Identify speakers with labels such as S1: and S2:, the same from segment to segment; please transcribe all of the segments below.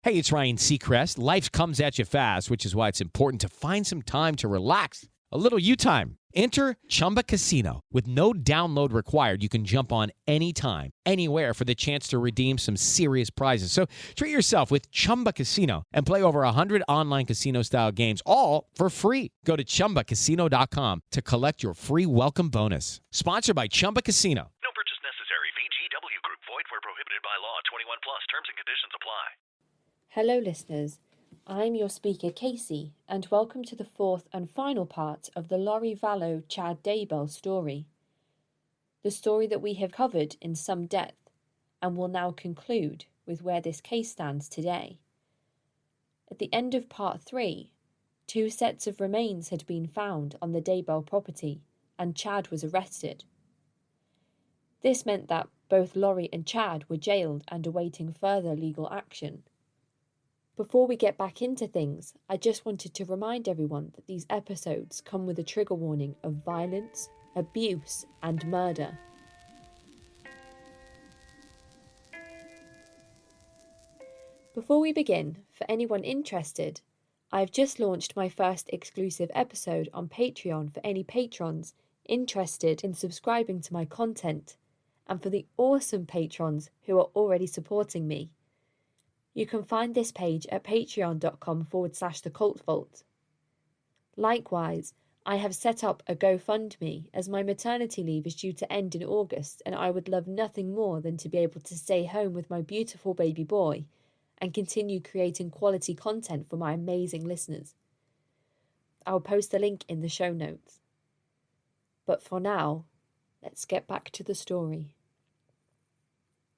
S1: Hey, it's Ryan Seacrest. Life comes at you fast, which is why it's important to find some time to relax. A little you time. Enter Chumba Casino. With no download required, you can jump on anytime, anywhere for the chance to redeem some serious prizes. So treat yourself with Chumba Casino and play over 100 online casino-style games, all for free. Go to ChumbaCasino.com to collect your free welcome bonus. Sponsored by Chumba Casino.
S2: No purchase necessary. VGW Group. Void where prohibited by law. 21 plus. Terms and conditions apply.
S3: Hello listeners, I'm your speaker Casey, and welcome to the fourth and final part of the Laurie Vallow Chad Daybell story. The story that we have covered in some depth and will now conclude with where this case stands today. At the end of part 3, 2 sets of remains had been found on the Daybell property and Chad was arrested. This meant that both Laurie and Chad were jailed and awaiting further legal action. Before we get back into things, I just wanted to remind everyone that these episodes come with a trigger warning of violence, abuse, and murder. Before we begin, for anyone interested, I have just launched my first exclusive episode on Patreon for any patrons interested in subscribing to my content, and for the awesome patrons who are already supporting me. You can find this page at patreon.com/thecultvault. Likewise, I have set up a GoFundMe as my maternity leave is due to end in August and I would love nothing more than to be able to stay home with my beautiful baby boy and continue creating quality content for my amazing listeners. I'll post a link in the show notes. But for now, let's get back to the story.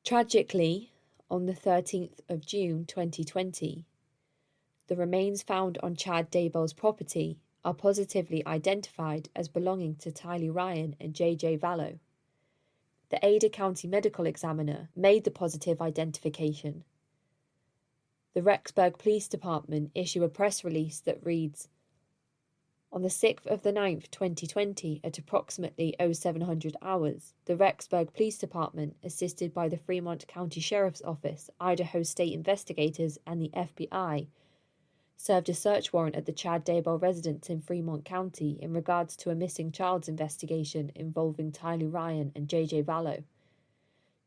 S3: Tragically, on the 13th of June 2020, the remains found on Chad Daybell's property are positively identified as belonging to Tylee Ryan and JJ Vallow. The Ada County Medical Examiner made the positive identification. The Rexburg Police Department issue a press release that reads, "On the 6th of the 9th, 2020, at approximately 0700 hours, the Rexburg Police Department, assisted by the Fremont County Sheriff's Office, Idaho State Investigators, and the FBI, served a search warrant at the Chad Daybell residence in Fremont County in regards to a missing child's investigation involving Tylee Ryan and JJ Vallow.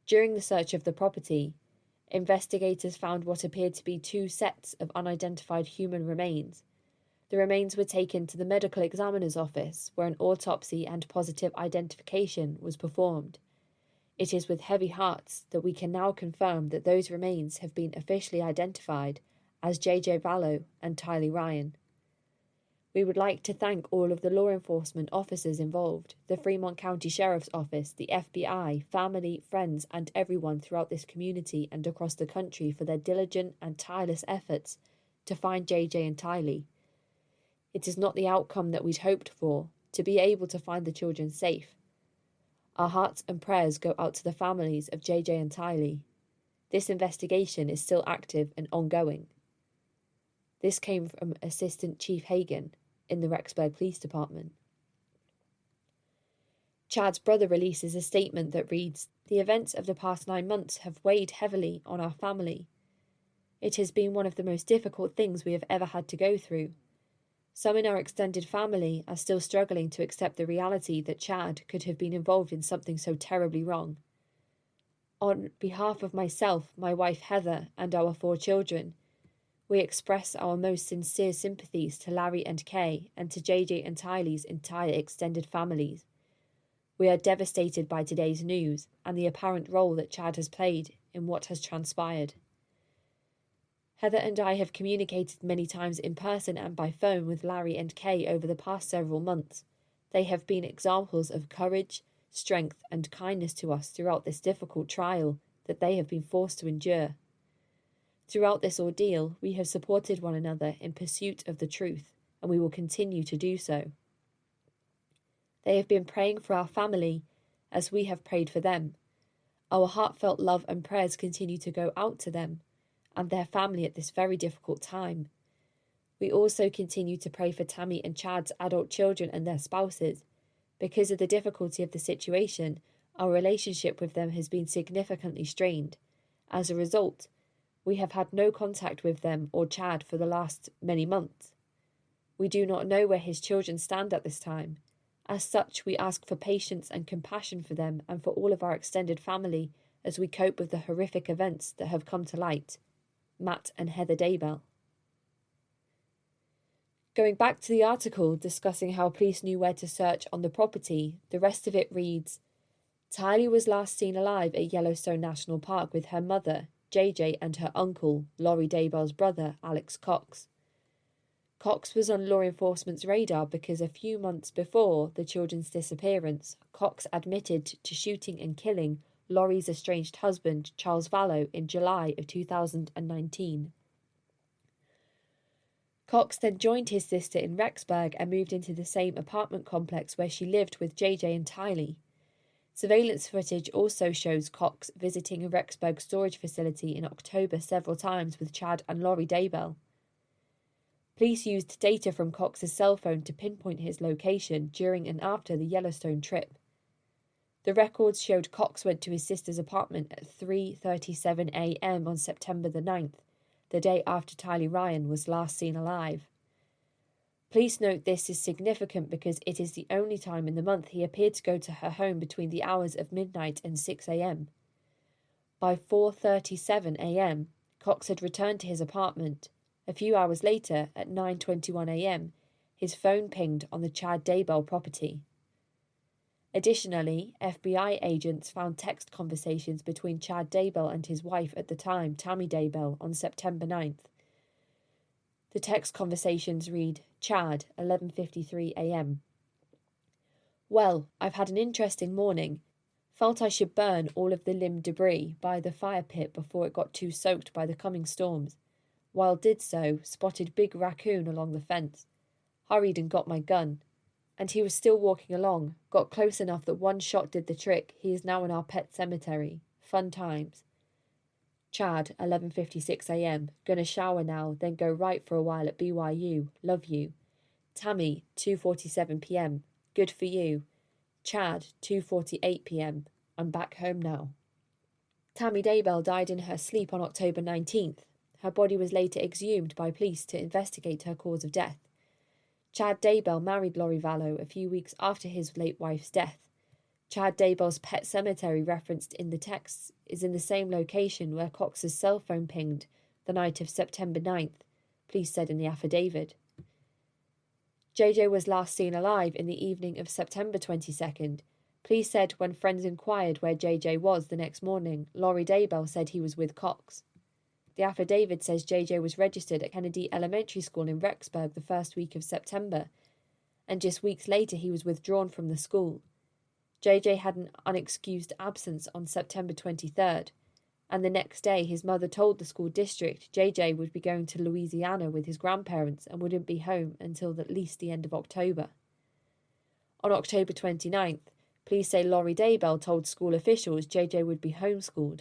S3: During the search of the property, investigators found what appeared to be 2 sets of unidentified human remains. The remains were taken to the medical examiner's office, where an autopsy and positive identification was performed. It is with heavy hearts that we can now confirm that those remains have been officially identified as JJ Vallow and Tylee Ryan. We would like to thank all of the law enforcement officers involved, the Fremont County Sheriff's Office, the FBI, family, friends, and everyone throughout this community and across the country for their diligent and tireless efforts to find JJ and Tylee. It is not the outcome that we'd hoped for, to be able to find the children safe. Our hearts and prayers go out to the families of JJ and Tylee. This investigation is still active and ongoing." This came from Assistant Chief Hagan in the Rexburg Police Department. Chad's brother releases a statement that reads, "The events of the past 9 months have weighed heavily on our family. It has been one of the most difficult things we have ever had to go through. Some in our extended family are still struggling to accept the reality that Chad could have been involved in something so terribly wrong. On behalf of myself, my wife Heather, and our 4 children, we express our most sincere sympathies to Larry and Kay and to JJ and Tylee's entire extended families. We are devastated by today's news and the apparent role that Chad has played in what has transpired. Heather and I have communicated many times in person and by phone with Larry and Kay over the past several months. They have been examples of courage, strength, and kindness to us throughout this difficult trial that they have been forced to endure. Throughout this ordeal, we have supported one another in pursuit of the truth, and we will continue to do so. They have been praying for our family as we have prayed for them. Our heartfelt love and prayers continue to go out to them and their family at this very difficult time. We also continue to pray for Tammy and Chad's adult children and their spouses. Because of the difficulty of the situation, our relationship with them has been significantly strained. As a result, We have had no contact with them or Chad for the last many months. We do not know where his children stand at this time. As such, we ask for patience and compassion for them and for all of our extended family as we cope with the horrific events that have come to light. Matt and Heather Daybell. Going back to the article discussing how police knew where to search on the property, the rest of it reads, Tylee was last seen alive at Yellowstone National Park with her mother, JJ, and her uncle, Lori Daybell's brother, Alex Cox. Cox was on law enforcement's radar because a few months before the children's disappearance, Cox admitted to shooting and killing Lori's estranged husband, Charles Vallow, in July of 2019. Cox then joined his sister in Rexburg and moved into the same apartment complex where she lived with JJ and Tylee. Surveillance footage also shows Cox visiting a Rexburg storage facility in October several times with Chad and Lori Daybell. Police used data from Cox's cell phone to pinpoint his location during and after the Yellowstone trip. The records showed Cox went to his sister's apartment at 3:37 a.m. on September the 9th, the day after Tylee Ryan was last seen alive. Police note this is significant because it is the only time in the month he appeared to go to her home between the hours of midnight and 6 a.m. By 4:37 a.m., Cox had returned to his apartment. A few hours later, at 9:21 a.m., his phone pinged on the Chad Daybell property. Additionally, FBI agents found text conversations between Chad Daybell and his wife at the time, Tammy Daybell, on September 9th. The text conversations read, Chad, 11:53 a.m. Well, I've had an interesting morning. Felt I should burn all of the limb debris by the fire pit before it got too soaked by the coming storms. While did so, spotted big raccoon along the fence. Hurried and got my gun. And he was still walking along. Got close enough that one shot did the trick. He is now in our pet cemetery. Fun times. Chad, 11:56 a.m. Gonna shower now, then go right for a while at BYU. Love you. Tammy, 2:47 p.m. Good for you. Chad, 2:48 p.m. I'm back home now. Tammy Daybell died in her sleep on October 19th. Her body was later exhumed by police to investigate her cause of death. Chad Daybell married Lori Vallow a few weeks after his late wife's death. Chad Daybell's pet cemetery referenced in the texts is in the same location where Cox's cell phone pinged the night of September 9th, police said in the affidavit. JJ was last seen alive in the evening of September 22nd. Police said when friends inquired where JJ was the next morning, Lori Daybell said he was with Cox. The affidavit says JJ was registered at Kennedy Elementary School in Rexburg the first week of September, and just weeks later he was withdrawn from the school. JJ had an unexcused absence on September 23rd, and the next day his mother told the school district JJ would be going to Louisiana with his grandparents and wouldn't be home until at least the end of October. On October 29th, police say Lori Daybell told school officials JJ would be homeschooled.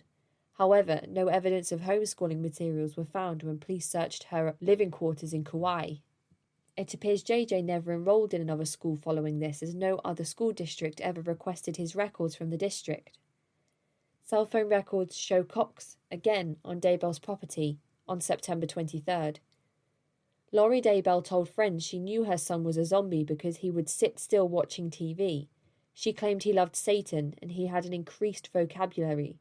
S3: However, no evidence of homeschooling materials were found when police searched her living quarters in Kauai. It appears JJ never enrolled in another school following this, as no other school district ever requested his records from the district. Cell phone records show Cox, again, on Daybell's property on September 23rd. Lori Daybell told friends she knew her son was a zombie because he would sit still watching TV. She claimed he loved Satan and he had an increased vocabulary.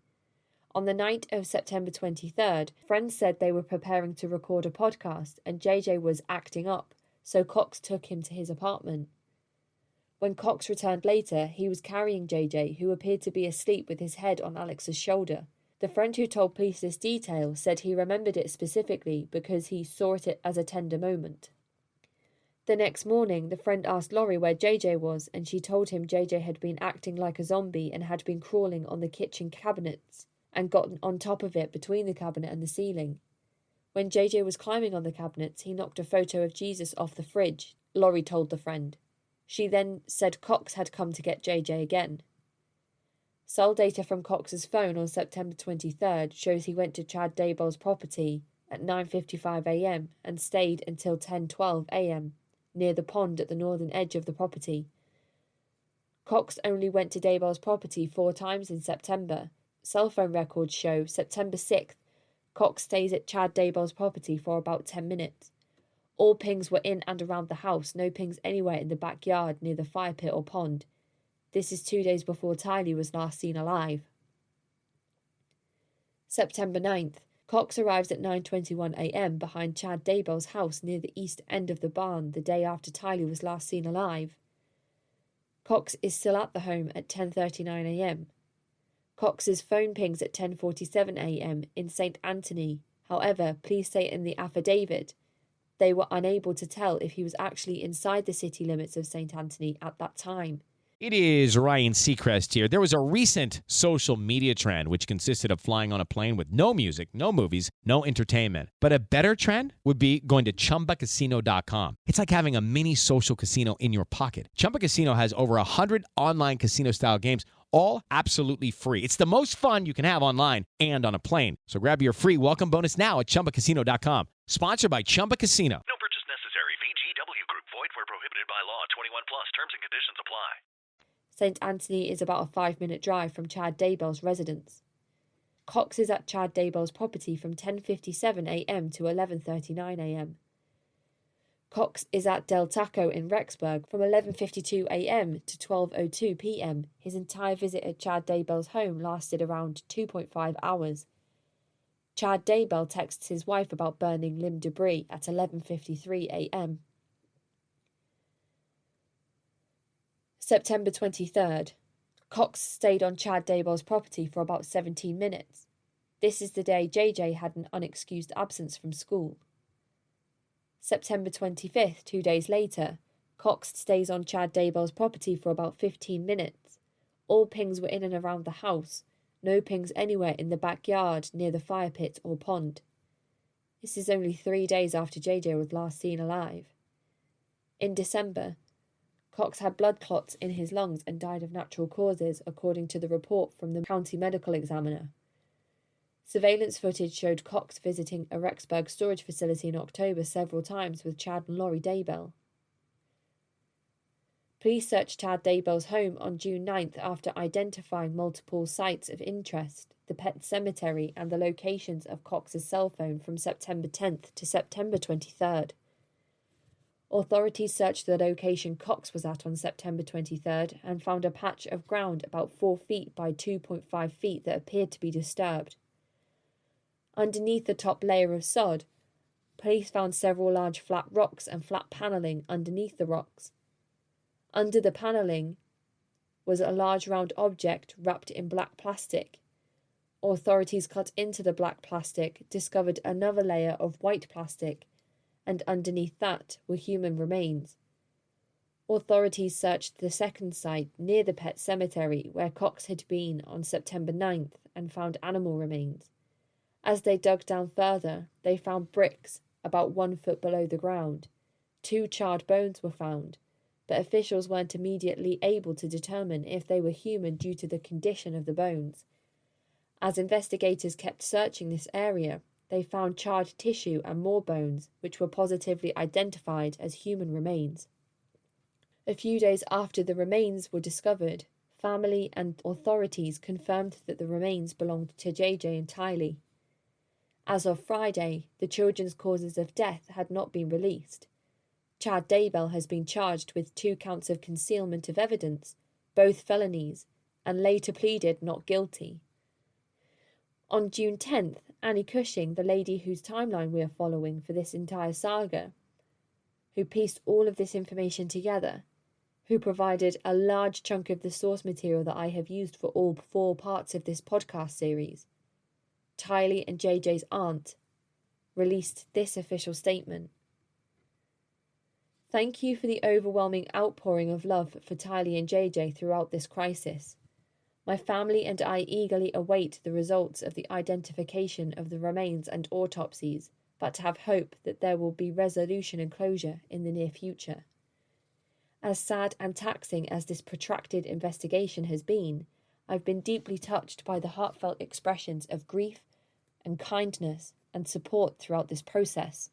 S3: On the night of September 23rd, friends said they were preparing to record a podcast and JJ was acting up, so Cox took him to his apartment. When Cox returned later, he was carrying JJ, who appeared to be asleep with his head on Alex's shoulder. The friend who told police this detail said he remembered it specifically because he saw it as a tender moment. The next morning, the friend asked Lori where JJ was, and she told him JJ had been acting like a zombie and had been crawling on the kitchen cabinets and gotten on top of it between the cabinet and the ceiling. When JJ was climbing on the cabinets, he knocked a photo of Jesus off the fridge, Lori told the friend. She then said Cox had come to get JJ again. Cell data from Cox's phone on September 23rd shows he went to Chad Daybell's property at 9:55 a.m. and stayed until 10:12 a.m. near the pond at the northern edge of the property. Cox only went to Daybell's property 4 times in September. Cell phone records show September 6th, Cox stays at Chad Daybell's property for about 10 minutes. All pings were in and around the house, no pings anywhere in the backyard near the fire pit or pond. This is 2 days before Tylee was last seen alive. September 9th. Cox arrives at 9:21 a.m. behind Chad Daybell's house near the east end of the barn the day after Tylee was last seen alive. Cox is still at the home at 10:39 a.m. Cox's phone pings at 10:47 a.m. in St. Anthony. However, police say in the affidavit they were unable to tell if he was actually inside the city limits of St. Anthony at that time.
S1: It is Ryan Seacrest here. There was a recent social media trend which consisted of flying on a plane with no music, no movies, no entertainment. But a better trend would be going to ChumbaCasino.com. It's like having a mini social casino in your pocket. Chumba Casino has over 100 online casino-style games, all absolutely free. It's the most fun you can have online and on a plane. So grab your free welcome bonus now at ChumbaCasino.com. Sponsored by Chumba Casino.
S2: No purchase necessary. VGW Group. Void where prohibited by law. 21 plus. Terms and conditions apply.
S3: St. Anthony is about a 5-minute drive from Chad Daybell's residence. Cox is at Chad Daybell's property from 10:57 a.m. to 11:39 a.m. Cox is at Del Taco in Rexburg from 11:52 a.m. to 12:02 p.m. His entire visit at Chad Daybell's home lasted around 2.5 hours. Chad Daybell texts his wife about burning limb debris at 11:53 a.m. September 23rd. Cox stayed on Chad Daybell's property for about 17 minutes. This is the day JJ had an unexcused absence from school. September 25th, 2 days later, Cox stays on Chad Daybell's property for about 15 minutes. All pings were in and around the house, no pings anywhere in the backyard near the fire pit or pond. This is only 3 days after JJ was last seen alive. In December, Cox had blood clots in his lungs and died of natural causes, according to the report from the county medical examiner. Surveillance footage showed Cox visiting a Rexburg storage facility in October several times with Chad and Laurie Daybell. Police searched Chad Daybell's home on June 9th after identifying multiple sites of interest, the pet cemetery and the locations of Cox's cell phone from September 10th to September 23rd. Authorities searched the location Cox was at on September 23rd and found a patch of ground about 4 feet by 2.5 feet that appeared to be disturbed. Underneath the top layer of sod, police found several large flat rocks and flat panelling underneath the rocks. Under the panelling was a large round object wrapped in black plastic. Authorities cut into the black plastic, discovered another layer of white plastic, and underneath that were human remains. Authorities searched the second site near the pet cemetery where Cox had been on September 9th and found animal remains. As they dug down further, they found bricks about 1 foot below the ground. 2 charred bones were found, but officials weren't immediately able to determine if they were human due to the condition of the bones. As investigators kept searching this area, they found charred tissue and more bones, which were positively identified as human remains. A few days after the remains were discovered, family and authorities confirmed that the remains belonged to JJ and Tylee. As of Friday, the children's causes of death had not been released. Chad Daybell has been charged with 2 counts of concealment of evidence, both felonies, and later pleaded not guilty. On June 10th, Annie Cushing, the lady whose timeline we are following for this entire saga, who pieced all of this information together, who provided a large chunk of the source material that I have used for all 4 parts of this podcast series, Tylee and JJ's aunt, released this official statement. Thank you for the overwhelming outpouring of love for Tylee and JJ throughout this crisis. My family and I eagerly await the results of the identification of the remains and autopsies, but have hope that there will be resolution and closure in the near future. As sad and taxing as this protracted investigation has been, I've been deeply touched by the heartfelt expressions of grief and kindness and support throughout this process.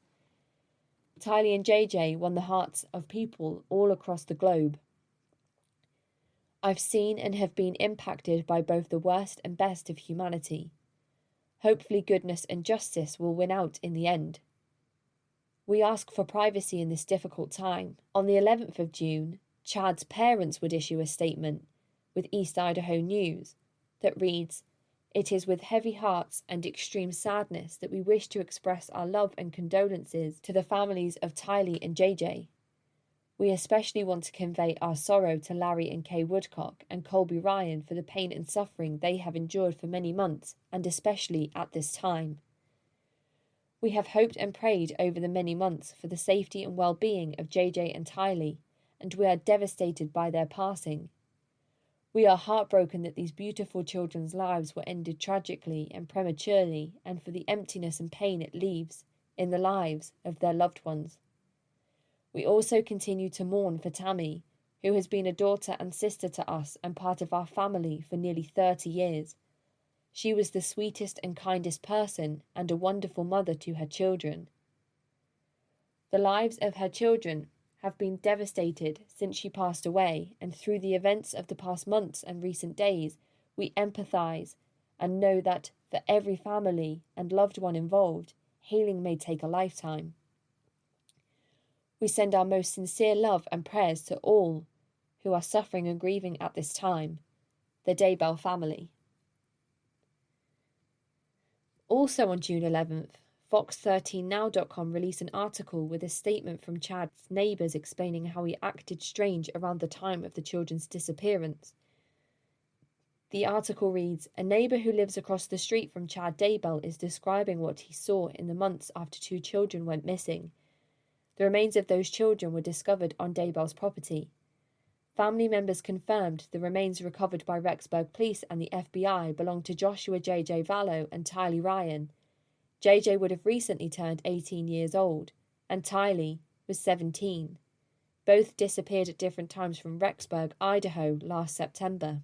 S3: Tylee and JJ won the hearts of people all across the globe. I've seen and have been impacted by both the worst and best of humanity. Hopefully goodness and justice will win out in the end. We ask for privacy in this difficult time. On the 11th of June, Chad's parents would issue a statement with East Idaho News that reads, "It is with heavy hearts and extreme sadness that we wish to express our love and condolences to the families of Tylee and JJ. We especially want to convey our sorrow to Larry and Kay Woodcock and Colby Ryan for the pain and suffering they have endured for many months, and especially at this time. We have hoped and prayed over the many months for the safety and well-being of JJ and Tylee, and we are devastated by their passing. We are heartbroken that these beautiful children's lives were ended tragically and prematurely, and for the emptiness and pain it leaves in the lives of their loved ones. We also continue to mourn for Tammy, who has been a daughter and sister to us and part of our family for nearly 30 years. She was the sweetest and kindest person and a wonderful mother to her children. The lives of her children have been devastated since she passed away, and through the events of the past months and recent days, we empathise and know that for every family and loved one involved, healing may take a lifetime. We send our most sincere love and prayers to all who are suffering and grieving at this time, the Daybell family." Also on June 11th, Fox13now.com released an article with a statement from Chad's neighbours explaining how he acted strange around the time of the children's disappearance. The article reads, "A neighbour who lives across the street from Chad Daybell is describing what he saw in the months after 2 children went missing. The remains of those children were discovered on Daybell's property. Family members confirmed the remains recovered by Rexburg Police and the FBI belonged to Joshua J.J. Vallow and Tylee Ryan. JJ would have recently turned 18 years old, and Tylee was 17. Both disappeared at different times from Rexburg, Idaho, last September."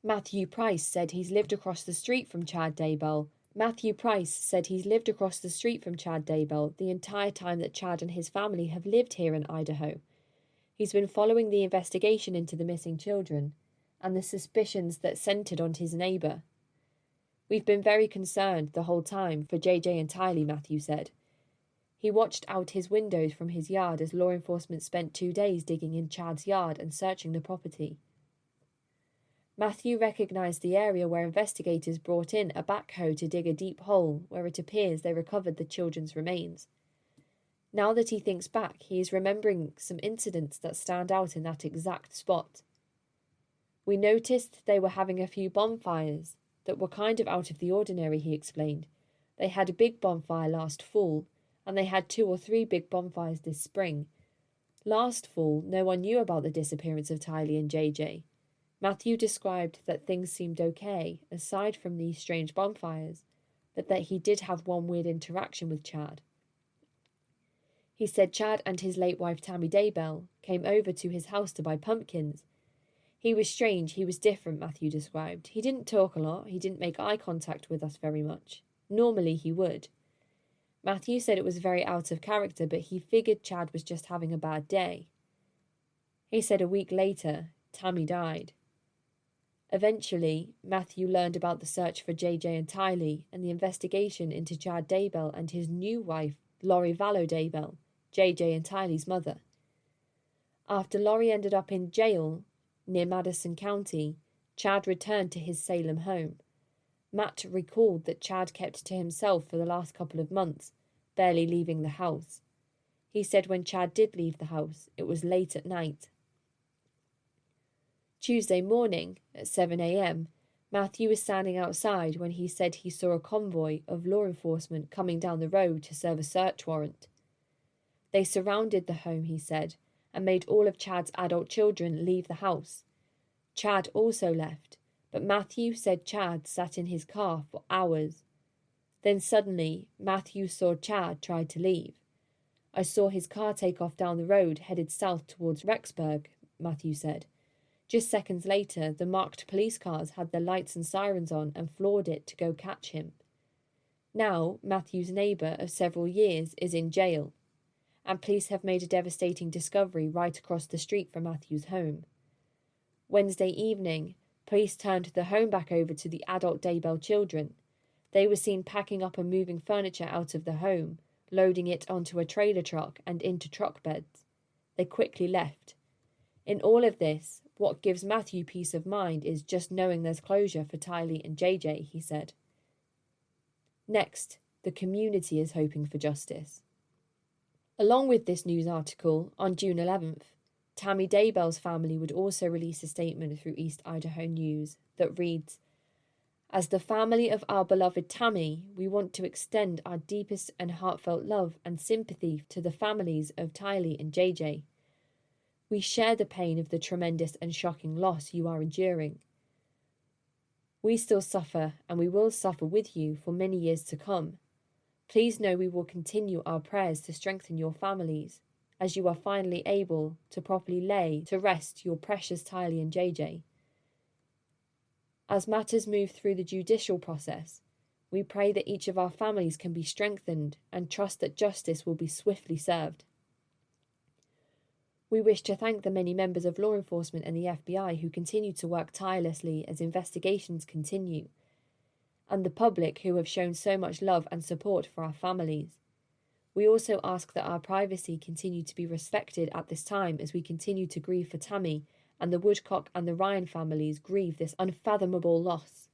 S3: Matthew Price said he's lived across the street from Chad Daybell. Matthew Price said he's lived across the street from Chad Daybell the entire time that Chad and his family have lived here in Idaho. He's been following the investigation into the missing children and the suspicions that centred on his neighbour. "We've been very concerned the whole time for JJ and Tylee," Matthew said. He watched out his windows from his yard as law enforcement spent 2 days digging in Chad's yard and searching the property. Matthew recognised the area where investigators brought in a backhoe to dig a deep hole where it appears they recovered the children's remains. Now that he thinks back, he is remembering some incidents that stand out in that exact spot. "We noticed they were having a few bonfires that were kind of out of the ordinary," he explained. "They had a big bonfire last fall, and they had 2 or 3 big bonfires this spring. Last fall, no one knew about the disappearance of Tylee and JJ. Matthew described that things seemed okay, aside from these strange bonfires, but that he did have one weird interaction with Chad. He said Chad and his late wife Tammy Daybell came over to his house to buy pumpkins. He was strange, he was different," Matthew described. "He didn't talk a lot, he didn't make eye contact with us very much. Normally he would." Matthew said it was very out of character, but he figured Chad was just having a bad day. He said a week later, Tammy died. Eventually, Matthew learned about the search for JJ and Tylee and the investigation into Chad Daybell and his new wife, Lori Vallow Daybell, JJ and Tylee's mother. After Lori ended up in jail near Madison County, Chad returned to his Salem home. Matt recalled that Chad kept to himself for the last couple of months, barely leaving the house. He said when Chad did leave the house, it was late at night. Tuesday morning, at 7 a.m., Matthew was standing outside when he said he saw a convoy of law enforcement coming down the road to serve a search warrant. They surrounded the home, he said, and made all of Chad's adult children leave the house. Chad also left, but Matthew said Chad sat in his car for hours. Then suddenly, Matthew saw Chad try to leave. "I saw his car take off down the road headed south towards Rexburg," Matthew said. Just seconds later, the marked police cars had their lights and sirens on and floored it to go catch him. Now, Matthew's neighbour of several years is in jail, and police have made a devastating discovery right across the street from Matthew's home. Wednesday evening, police turned the home back over to the adult Daybell children. They were seen packing up and moving furniture out of the home, loading it onto a trailer truck and into truck beds. They quickly left. In all of this, what gives Matthew peace of mind is just knowing there's closure for Tylee and JJ, he said. Next, the community is hoping for justice. Along with this news article, on June 11th, Tammy Daybell's family would also release a statement through East Idaho News that reads, "As the family of our beloved Tammy, we want to extend our deepest and heartfelt love and sympathy to the families of Tylee and JJ. We share the pain of the tremendous and shocking loss you are enduring. We still suffer, and we will suffer with you for many years to come. Please know we will continue our prayers to strengthen your families, as you are finally able to properly lay to rest your precious Tylee and JJ. As matters move through the judicial process, we pray that each of our families can be strengthened and trust that justice will be swiftly served. We wish to thank the many members of law enforcement and the FBI who continue to work tirelessly as investigations continue, and the public who have shown so much love and support for our families. We also ask that our privacy continue to be respected at this time as we continue to grieve for Tammy, and the Woodcock and the Ryan families grieve this unfathomable loss."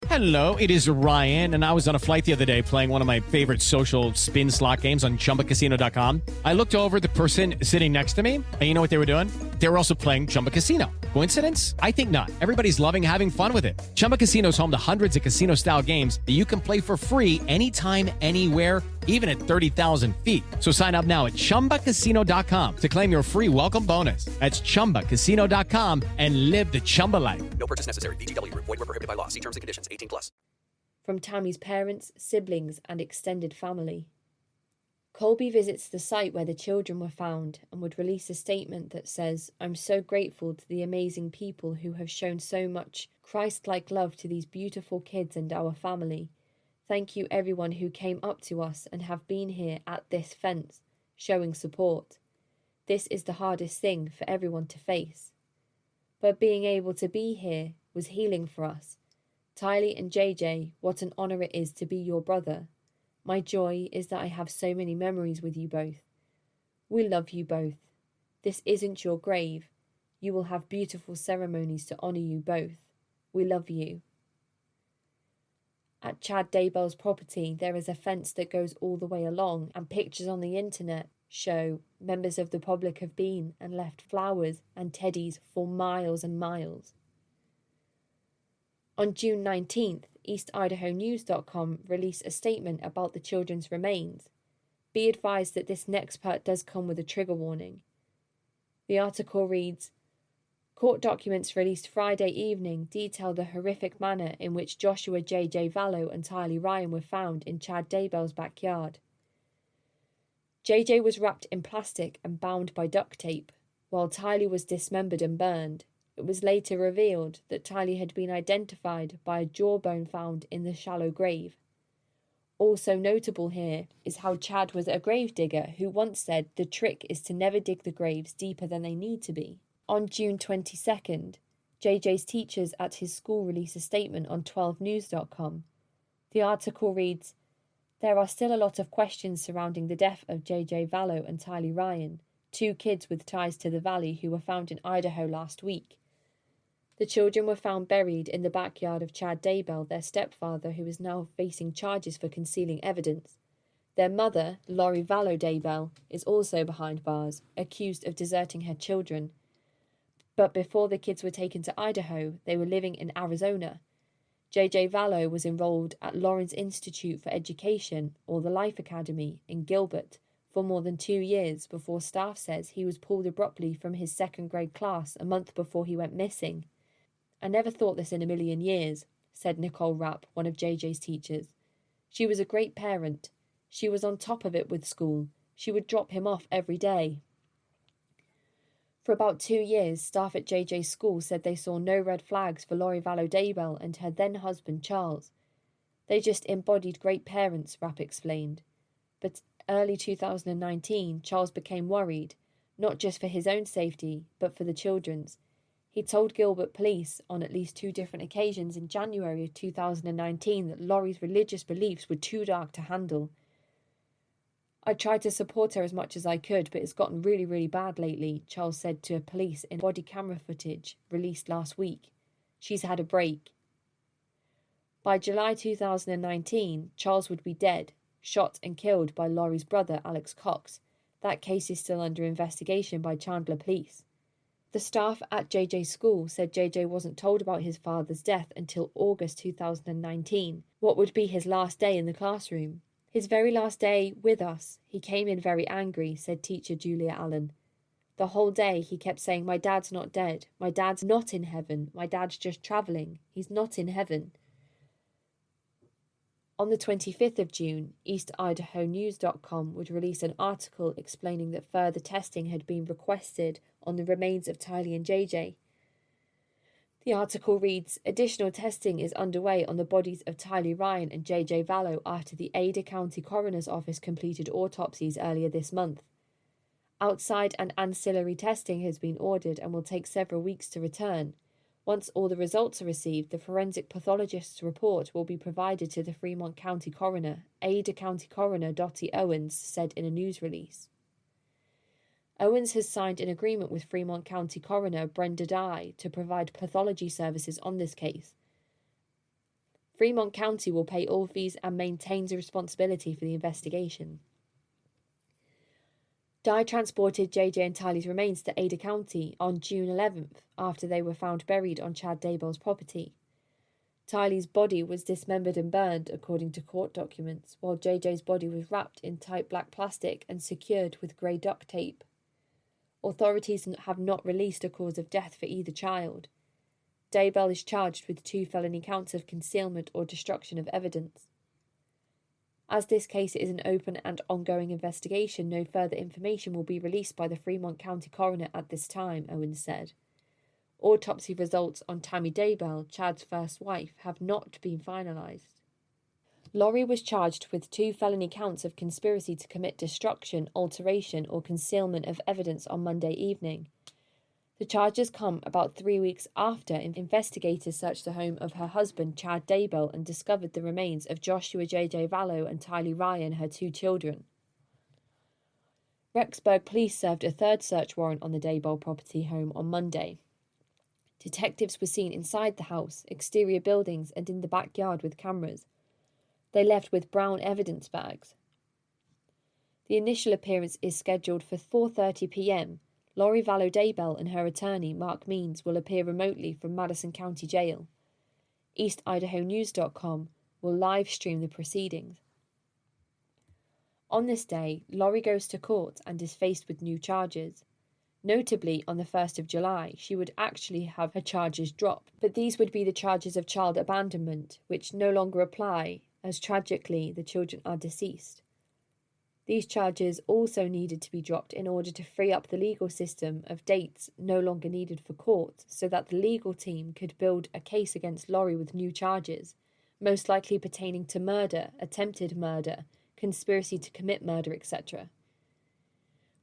S1: Hello, it is Ryan, and I was on a flight the other day playing one of my favorite social spin slot games on ChumbaCasino.com. I looked over at the person sitting next to me, and you know what they were doing? They were also playing Chumba Casino. Coincidence? I think not. Everybody's loving having fun with it. Chumba Casino is home to hundreds of casino-style games that you can play for free anytime, anywhere, even at 30,000 feet. So sign up now at ChumbaCasino.com to claim your free welcome bonus. That's ChumbaCasino.com and live the Chumba life.
S4: No purchase necessary. VGW Group. Void where prohibited by law. See terms and conditions. 18+.
S3: From Tammy's parents, siblings, and extended family. Colby visits the site where the children were found and would release a statement that says, "I'm so grateful to the amazing people who have shown so much Christ-like love to these beautiful kids and our family. Thank you everyone who came up to us and have been here at this fence, showing support. This is the hardest thing for everyone to face. But being able to be here was healing for us. Tylee and JJ, what an honour it is to be your brother. My joy is that I have so many memories with you both. We love you both. This isn't your grave. You will have beautiful ceremonies to honour you both. We love you." At Chad Daybell's property, there is a fence that goes all the way along, and pictures on the internet show members of the public have been and left flowers and teddies for miles and miles. On June 19th, EastIdahoNews.com released a statement about the children's remains. Be advised that this next part does come with a trigger warning. The article reads, "Court documents released Friday evening detail the horrific manner in which Joshua J.J. Vallow and Tylee Ryan were found in Chad Daybell's backyard. JJ was wrapped in plastic and bound by duct tape, while Tylee was dismembered and burned. It was later revealed that Tylee had been identified by a jawbone found in the shallow grave. Also notable here is how Chad was a gravedigger who once said the trick is to never dig the graves deeper than they need to be." On June 22nd, JJ's teachers at his school released a statement on 12news.com. The article reads, "There are still a lot of questions surrounding the death of JJ Vallow and Tylee Ryan, two kids with ties to the valley who were found in Idaho last week. The children were found buried in the backyard of Chad Daybell, their stepfather, who is now facing charges for concealing evidence. Their mother, Lori Vallow Daybell, is also behind bars, accused of deserting her children. But before the kids were taken to Idaho, they were living in Arizona. JJ Vallow was enrolled at Lawrence Institute for Education, or the Life Academy, in Gilbert, for more than 2 years before staff says he was pulled abruptly from his second grade class a month before he went missing. I never thought this in a million years," said Nicole Rapp, one of JJ's teachers. "She was a great parent. She was on top of it with school. She would drop him off every day." For about 2 years, staff at JJ's school said they saw no red flags for Lori Vallow Daybell and her then-husband Charles. "They just embodied great parents," Rapp explained. But early 2019, Charles became worried, not just for his own safety, but for the children's. He told Gilbert police on at least 2 different occasions in January of 2019 that Lori's religious beliefs were too dark to handle. "I tried to support her as much as I could, but it's gotten really, really bad lately," Charles said to police in body camera footage released last week. "She's had a break." By July 2019, Charles would be dead, shot and killed by Lori's brother, Alex Cox. That case is still under investigation by Chandler Police. The staff at JJ's school said JJ wasn't told about his father's death until August 2019, what would be his last day in the classroom. "His very last day with us, he came in very angry," said teacher Julia Allen. "The whole day he kept saying, 'My dad's not dead. My dad's not in heaven. My dad's just travelling. He's not in heaven.'" On the 25th of June, EastIdahoNews.com would release an article explaining that further testing had been requested on the remains of Tylee and JJ. The article reads, "Additional testing is underway on the bodies of Tylee Ryan and JJ Vallow after the Ada County Coroner's Office completed autopsies earlier this month. Outside and ancillary testing has been ordered and will take several weeks to return. Once all the results are received, the forensic pathologist's report will be provided to the Fremont County Coroner," Ada County Coroner Dottie Owens said in a news release. Owens has signed an agreement with Fremont County Coroner Brenda Dye to provide pathology services on this case. Fremont County will pay all fees and maintains the responsibility for the investigation. Dye transported JJ and Tylee's remains to Ada County on June 11th after they were found buried on Chad Daybell's property. Tylee's body was dismembered and burned, according to court documents, while JJ's body was wrapped in tight black plastic and secured with grey duct tape. Authorities have not released a cause of death for either child. Daybell is charged with 2 felony counts of concealment or destruction of evidence. As this case is an open and ongoing investigation, no further information will be released by the Fremont County Coroner at this time, Owens said. Autopsy results on Tammy Daybell, Chad's first wife, have not been finalised. Lori was charged with 2 felony counts of conspiracy to commit destruction, alteration or concealment of evidence on Monday evening. The charges come about 3 weeks after investigators searched the home of her husband, Chad Daybell, and discovered the remains of Joshua J.J. Vallow and Tylee Ryan, her 2 children. Rexburg police served a 3rd search warrant on the Daybell property home on Monday. Detectives were seen inside the house, exterior buildings, and in the backyard with cameras. They left with brown evidence bags. The initial appearance is scheduled for 4:30 p.m. Lori Vallow Daybell and her attorney, Mark Means, will appear remotely from Madison County Jail. EastIdahoNews.com will live stream the proceedings. On this day, Lori goes to court and is faced with new charges. Notably, on the 1st of July, she would actually have her charges dropped, but these would be the charges of child abandonment, which no longer apply, as tragically the children are deceased. These charges also needed to be dropped in order to free up the legal system of dates no longer needed for court, so that the legal team could build a case against Lori with new charges, most likely pertaining to murder, attempted murder, conspiracy to commit murder, etc.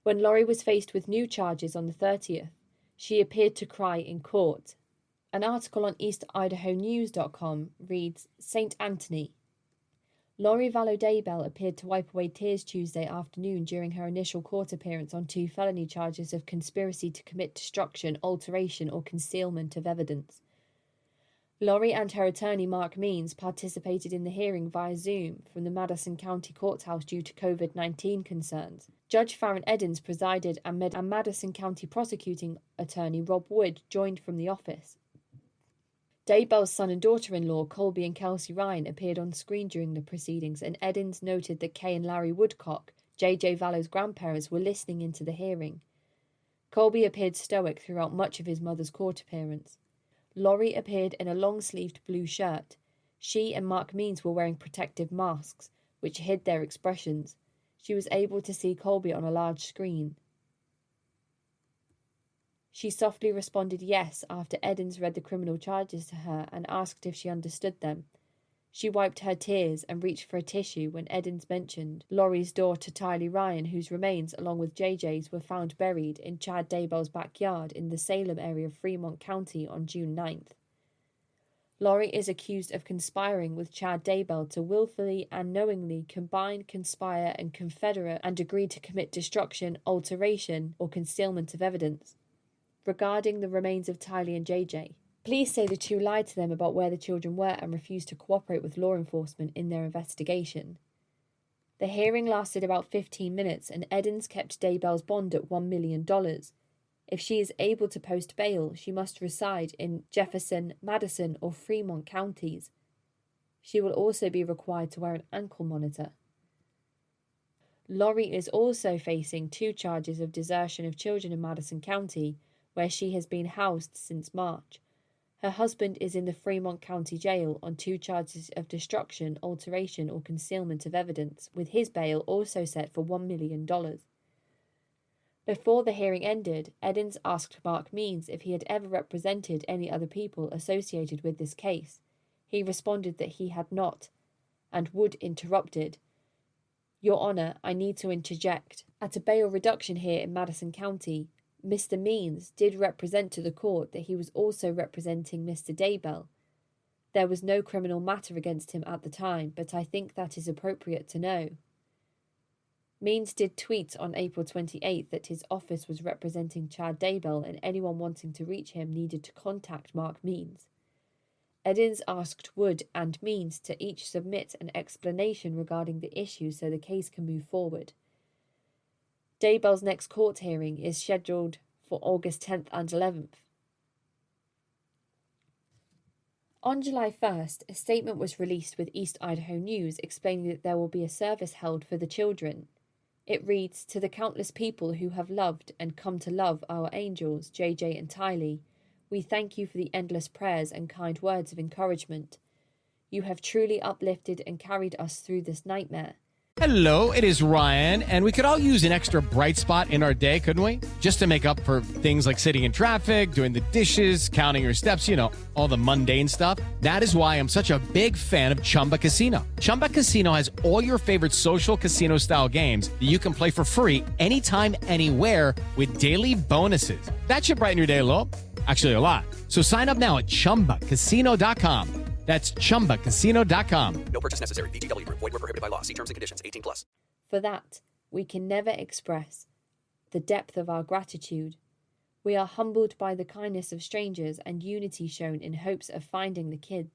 S3: When Lori was faced with new charges on the 30th, she appeared to cry in court. An article on EastIdahoNews.com reads, St. Anthony. Lori Vallow Daybell appeared to wipe away tears Tuesday afternoon during her initial court appearance on 2 felony charges of conspiracy to commit destruction, alteration, or concealment of evidence. Lori and her attorney Mark Means participated in the hearing via Zoom from the Madison County Courthouse due to COVID-19 concerns. Judge Farron Eddins presided and Madison County prosecuting attorney Rob Wood joined from the office. Daybell's son and daughter-in-law, Colby and Kelsey Ryan, appeared on screen during the proceedings, and Eddins noted that Kay and Larry Woodcock, J.J. Vallow's grandparents, were listening into the hearing. Colby appeared stoic throughout much of his mother's court appearance. Lori appeared in a long-sleeved blue shirt. She and Mark Means were wearing protective masks, which hid their expressions. She was able to see Colby on a large screen. She softly responded yes after Eddins read the criminal charges to her and asked if she understood them. She wiped her tears and reached for a tissue when Eddins mentioned Laurie's daughter Tylee Ryan, whose remains, along with JJ's, were found buried in Chad Daybell's backyard in the Salem area of Fremont County on June 9th. Laurie is accused of conspiring with Chad Daybell to willfully and knowingly combine, conspire, and confederate and agree to commit destruction, alteration, or concealment of evidence. Regarding the remains of Tylee and JJ, police say the two lied to them about where the children were and refused to cooperate with law enforcement in their investigation. The hearing lasted about 15 minutes and Eddins kept Daybell's bond at $1 million. If she is able to post bail, she must reside in Jefferson, Madison, or Fremont counties. She will also be required to wear an ankle monitor. Laurie is also facing 2 charges of desertion of children in Madison County, where she has been housed since March. Her husband is in the Fremont County Jail on 2 charges of destruction, alteration, or concealment of evidence, with his bail also set for $1 million. Before the hearing ended, Eddins asked Mark Means if he had ever represented any other people associated with this case. He responded that he had not, and Wood interrupted. "Your Honour, I need to interject. At a bail reduction here in Madison County, Mr. Means did represent to the court that he was also representing Mr. Daybell. There was no criminal matter against him at the time, but I think that is appropriate to know." Means did tweet on April 28th that his office was representing Chad Daybell and anyone wanting to reach him needed to contact Mark Means. Eddins asked Wood and Means to each submit an explanation regarding the issue so the case can move forward. Daybell's next court hearing is scheduled for August 10th and 11th. On July 1st, a statement was released with East Idaho News explaining that there will be a service held for the children. It reads, "To the countless people who have loved and come to love our angels, JJ and Tylee, we thank you for the endless prayers and kind words of encouragement. You have truly uplifted and carried us through this nightmare.
S1: Hello, it is Ryan, and we could all use an extra bright spot in our day, couldn't we? Just to make up for things like sitting in traffic, doing the dishes, counting your steps, all the mundane stuff. That is why I'm such a big fan of Chumba Casino. Chumba Casino has all your favorite social casino-style games that you can play for free anytime, anywhere with daily bonuses. That should brighten your day a little. Actually, a lot. So sign up now at ChumbaCasino.com. That's ChumbaCasino.com.
S4: No purchase necessary. VGW Group. Void where prohibited by law. See terms and conditions. 18+.
S3: For that, we can never express the depth of our gratitude. We are humbled by the kindness of strangers and unity shown in hopes of finding the kids.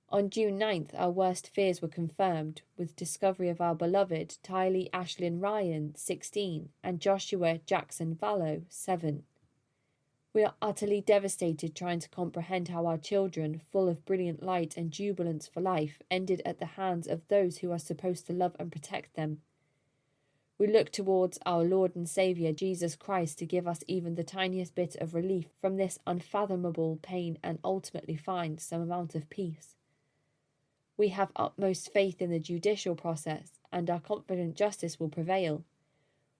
S3: On June 9th, our worst fears were confirmed with discovery of our beloved Tylee Ashlyn Ryan, 16, and Joshua Jackson Vallow, 7. We are utterly devastated trying to comprehend how our children, full of brilliant light and jubilance for life, ended at the hands of those who are supposed to love and protect them. We look towards our Lord and Saviour, Jesus Christ, to give us even the tiniest bit of relief from this unfathomable pain and ultimately find some amount of peace. We have utmost faith in the judicial process and are confident justice will prevail.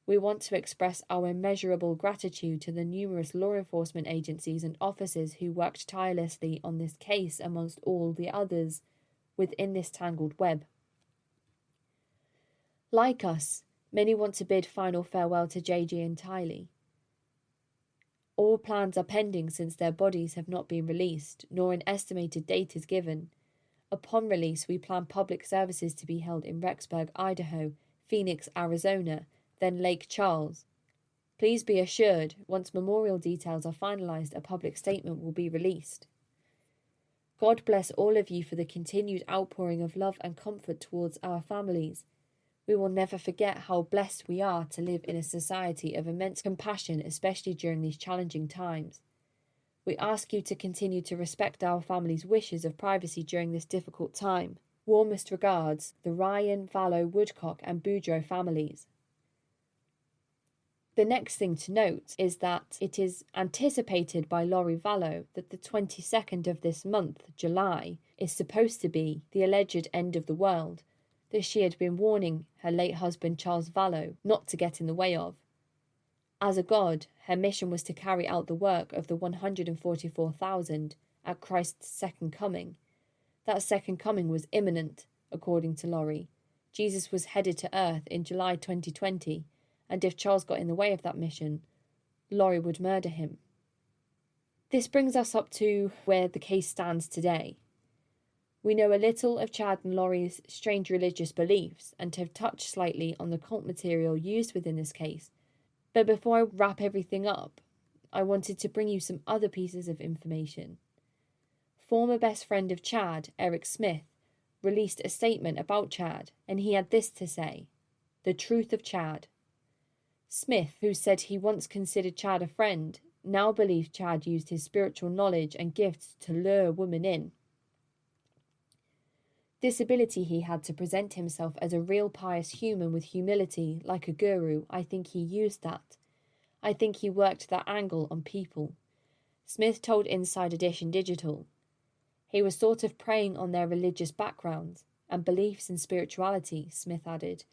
S3: We want to express our immeasurable gratitude to the numerous law enforcement agencies and officers who worked tirelessly on this case amongst all the others within this tangled web. Like us, many want to bid final farewell to JJ and Tylee. All plans are pending since their bodies have not been released, nor an estimated date is given. Upon release, we plan public services to be held in Rexburg, Idaho, Phoenix, Arizona, then Lake Charles. Please be assured, once memorial details are finalised, a public statement will be released. God bless all of you for the continued outpouring of love and comfort towards our families. We will never forget how blessed we are to live in a society of immense compassion, especially during these challenging times. We ask you to continue to respect our family's wishes of privacy during this difficult time. Warmest regards, the Ryan, Vallow, Woodcock and Boudreaux families. The next thing to note is that it is anticipated by Laurie Vallow that the 22nd of this month, July, is supposed to be the alleged end of the world that she had been warning her late husband Charles Vallow not to get in the way of. As a god, her mission was to carry out the work of the 144,000 at Christ's second coming. That second coming was imminent, according to Laurie. Jesus was headed to Earth in July 2020, and if Charles got in the way of that mission, Laurie would murder him. This brings us up to where the case stands today. We know a little of Chad and Laurie's strange religious beliefs and have touched slightly on the cult material used within this case. But before I wrap everything up, I wanted to bring you some other pieces of information. Former best friend of Chad, Eric Smith, released a statement about Chad, and he had this to say: "The truth of Chad." Smith, who said he once considered Chad a friend, now believes Chad used his spiritual knowledge and gifts to lure women in. This ability he had to present himself as a real pious human with humility, like a guru, I think he used that. I think he worked that angle on people. Smith told Inside Edition Digital. He was sort of preying on their religious backgrounds and beliefs in spirituality, Smith added.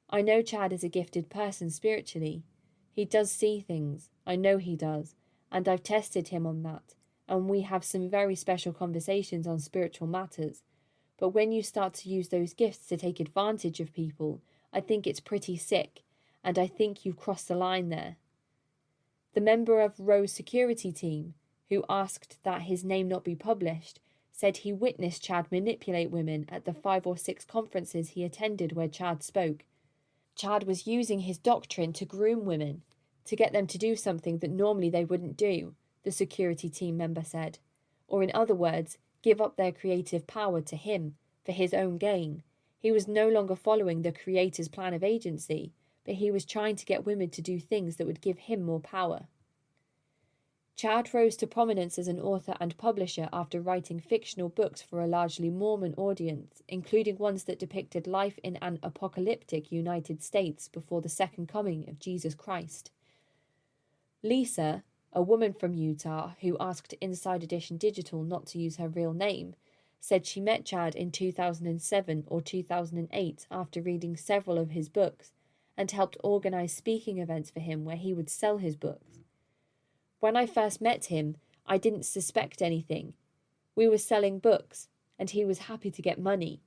S3: I know Chad is a gifted person spiritually. He does see things, I know he does, and I've tested him on that, and we have some very special conversations on spiritual matters. But when you start to use those gifts to take advantage of people, I think it's pretty sick, and I think you've crossed the line there. The member of Rowe's security team, who asked that his name not be published, said he witnessed Chad manipulate women at the 5 or 6 conferences he attended where Chad spoke. Chad was using his doctrine to groom women, to get them to do something that normally they wouldn't do, the security team member said. Or in other words, give up their creative power to him, for his own gain. He was no longer following the Creator's plan of agency, but he was trying to get women to do things that would give him more power. Chad rose to prominence as an author and publisher after writing fictional books for a largely Mormon audience, including ones that depicted life in an apocalyptic United States before the second coming of Jesus Christ. Lisa, a woman from Utah who asked Inside Edition Digital not to use her real name, said she met Chad in 2007 or 2008 after reading several of his books and helped organise speaking events for him where he would sell his books. When I first met him, I didn't suspect anything. We were selling books, and he was happy to get money.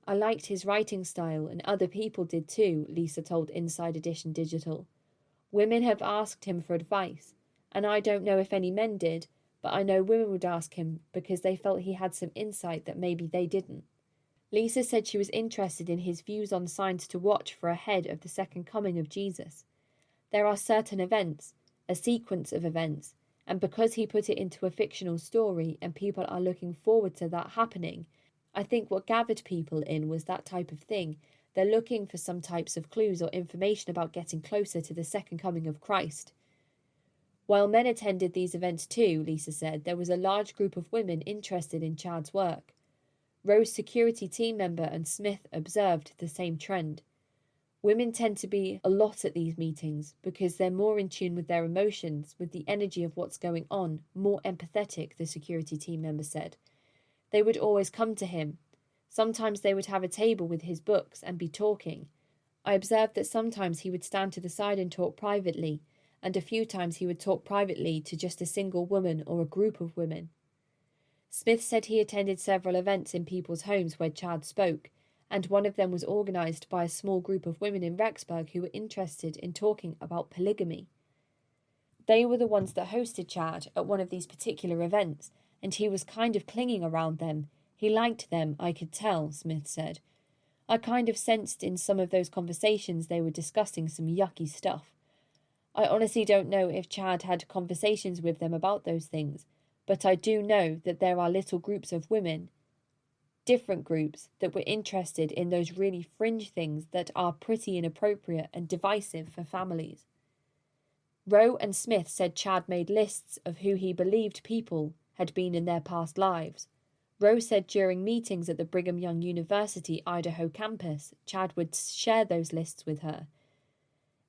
S3: I liked his writing style, and other people did too, Lisa told Inside Edition Digital. Women have asked him for advice, and I don't know if any men did, but I know women would ask him because they felt he had some insight that maybe they didn't. Lisa said she was interested in his views on signs to watch for ahead of the second coming of Jesus. There are certain events, a sequence of events, and because he put it into a fictional story and people are looking forward to that happening, I think what gathered people in was that type of thing. They're looking for some types of clues or information about getting closer to the second coming of Christ. While men attended these events too, Lisa said, there was a large group of women interested in Chad's work. Rowe's security team member and Smith observed the same trend. Women tend to be a lot at these meetings because they're more in tune with their emotions, with the energy of what's going on, more empathetic, the security team member said. They would always come to him. Sometimes they would have a table with his books and be talking. I observed that sometimes he would stand to the side and talk privately, and a few times he would talk privately to just a single woman or a group of women. Smith said he attended several events in people's homes where Chad spoke, and one of them was organised by a small group of women in Rexburg who were interested in talking about polygamy. They were the ones that hosted Chad at one of these particular events, and he was kind of clinging around them. He liked them, I could tell, Smith said. I kind of sensed in some of those conversations they were discussing some yucky stuff. I honestly don't know if Chad had conversations with them about those things, but I do know that there are little groups of women, different groups, that were interested in those really fringe things that are pretty inappropriate and divisive for families. Rowe and Smith said Chad made lists of who he believed people had been in their past lives. Rowe said during meetings at the Brigham Young University Idaho campus, Chad would share those lists with her.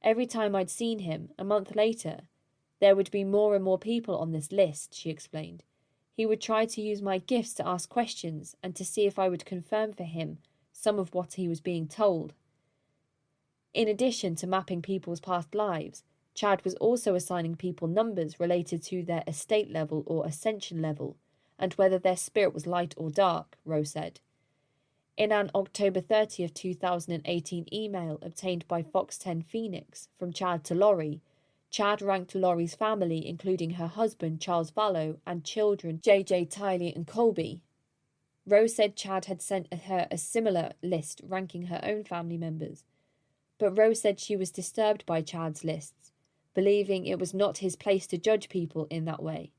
S3: Every time I'd seen him, a month later, there would be more and more people on this list, she explained. He would try to use my gifts to ask questions and to see if I would confirm for him some of what he was being told. In addition to mapping people's past lives, Chad was also assigning people numbers related to their estate level or ascension level, and whether their spirit was light or dark, Rowe said. In an October 30th, 2018 email obtained by Fox 10 Phoenix from Chad to Lori, Chad ranked Lori's family, including her husband Charles Vallow and children JJ, Tylee and Colby. Rowe said Chad had sent her a similar list ranking her own family members, but Rowe said she was disturbed by Chad's lists, believing it was not his place to judge people in that way.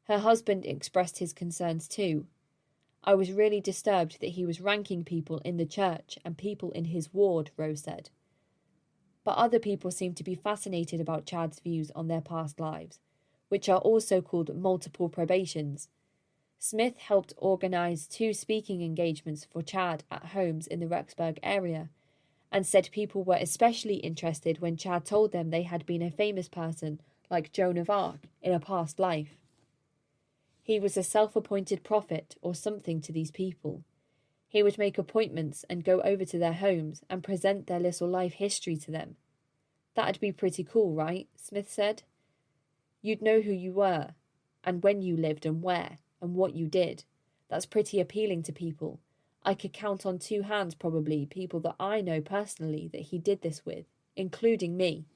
S3: Her husband expressed his concerns too. I was really disturbed that he was ranking people in the church and people in his ward, Rowe said. But other people seem to be fascinated about Chad's views on their past lives, which are also called multiple probations. Smith helped organise 2 speaking engagements for Chad at homes in the Rexburg area, and said people were especially interested when Chad told them they had been a famous person like Joan of Arc in a past life. He was a self-appointed prophet or something to these people. He would make appointments and go over to their homes and present their little life history to them. That'd be pretty cool, right? Smith said. You'd know who you were, and when you lived and where, and what you did. That's pretty appealing to people. I could count on 2 hands probably people that I know personally that he did this with, including me.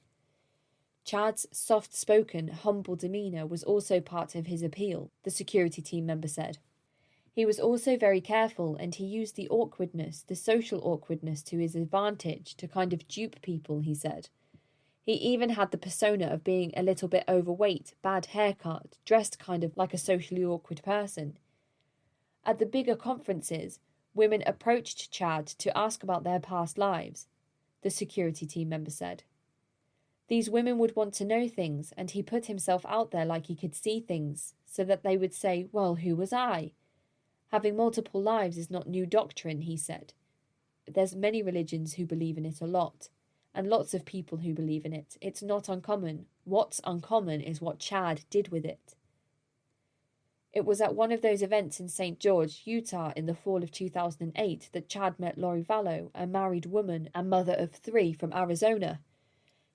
S3: Chad's soft-spoken, humble demeanour was also part of his appeal, the security team member said. He was also very careful, and he used the awkwardness, the social awkwardness, to his advantage to kind of dupe people, he said. He even had the persona of being a little bit overweight, bad haircut, dressed kind of like a socially awkward person. At the bigger conferences, women approached Chad to ask about their past lives, the security team member said. These women would want to know things, and he put himself out there like he could see things, so that they would say, well, who was I? Having multiple lives is not new doctrine, he said. There's many religions who believe in it a lot, and lots of people who believe in it. It's not uncommon. What's uncommon is what Chad did with it. It was at one of those events in St. George, Utah in the fall of 2008 that Chad met Lori Vallow, a married woman and mother of 3 from Arizona.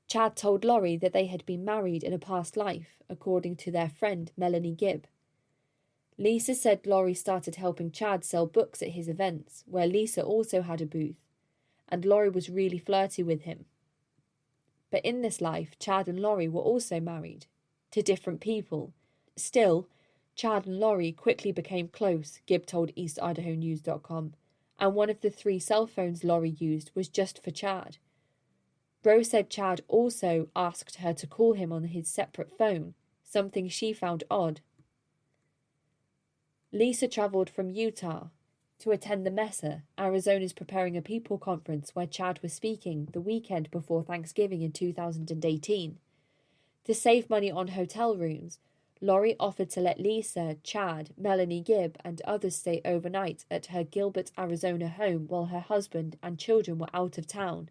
S3: Chad told Lori that they had been married in a past life, according to their friend Melanie Gibb. Lisa said Lori started helping Chad sell books at his events, where Lisa also had a booth, and Lori was really flirty with him. But in this life, Chad and Lori were also married, to different people. Still, Chad and Lori quickly became close, Gibb told EastIdahoNews.com, and one of the 3 cell phones Lori used was just for Chad. Rowe said Chad also asked her to call him on his separate phone, something she found odd. Lisa travelled from Utah to attend the Mesa, Arizona's preparing a people conference where Chad was speaking the weekend before Thanksgiving in 2018. To save money on hotel rooms, Lori offered to let Lisa, Chad, Melanie Gibb and others stay overnight at her Gilbert, Arizona home while her husband and children were out of town.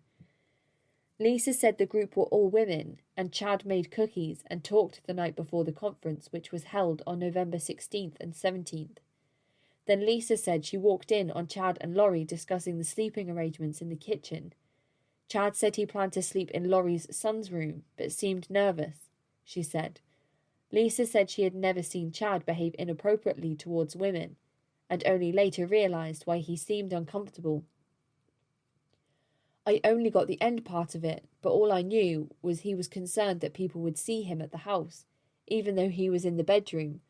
S3: Lisa said the group were all women, and Chad made cookies and talked the night before the conference, which was held on November 16th and 17th. Then Lisa said she walked in on Chad and Lori discussing the sleeping arrangements in the kitchen. Chad said he planned to sleep in Lori's son's room, but seemed nervous, she said. Lisa said she had never seen Chad behave inappropriately towards women, and only later realised why he seemed uncomfortable. I only got the end part of it, but all I knew was he was concerned that people would see him at the house, even though he was in the bedroom.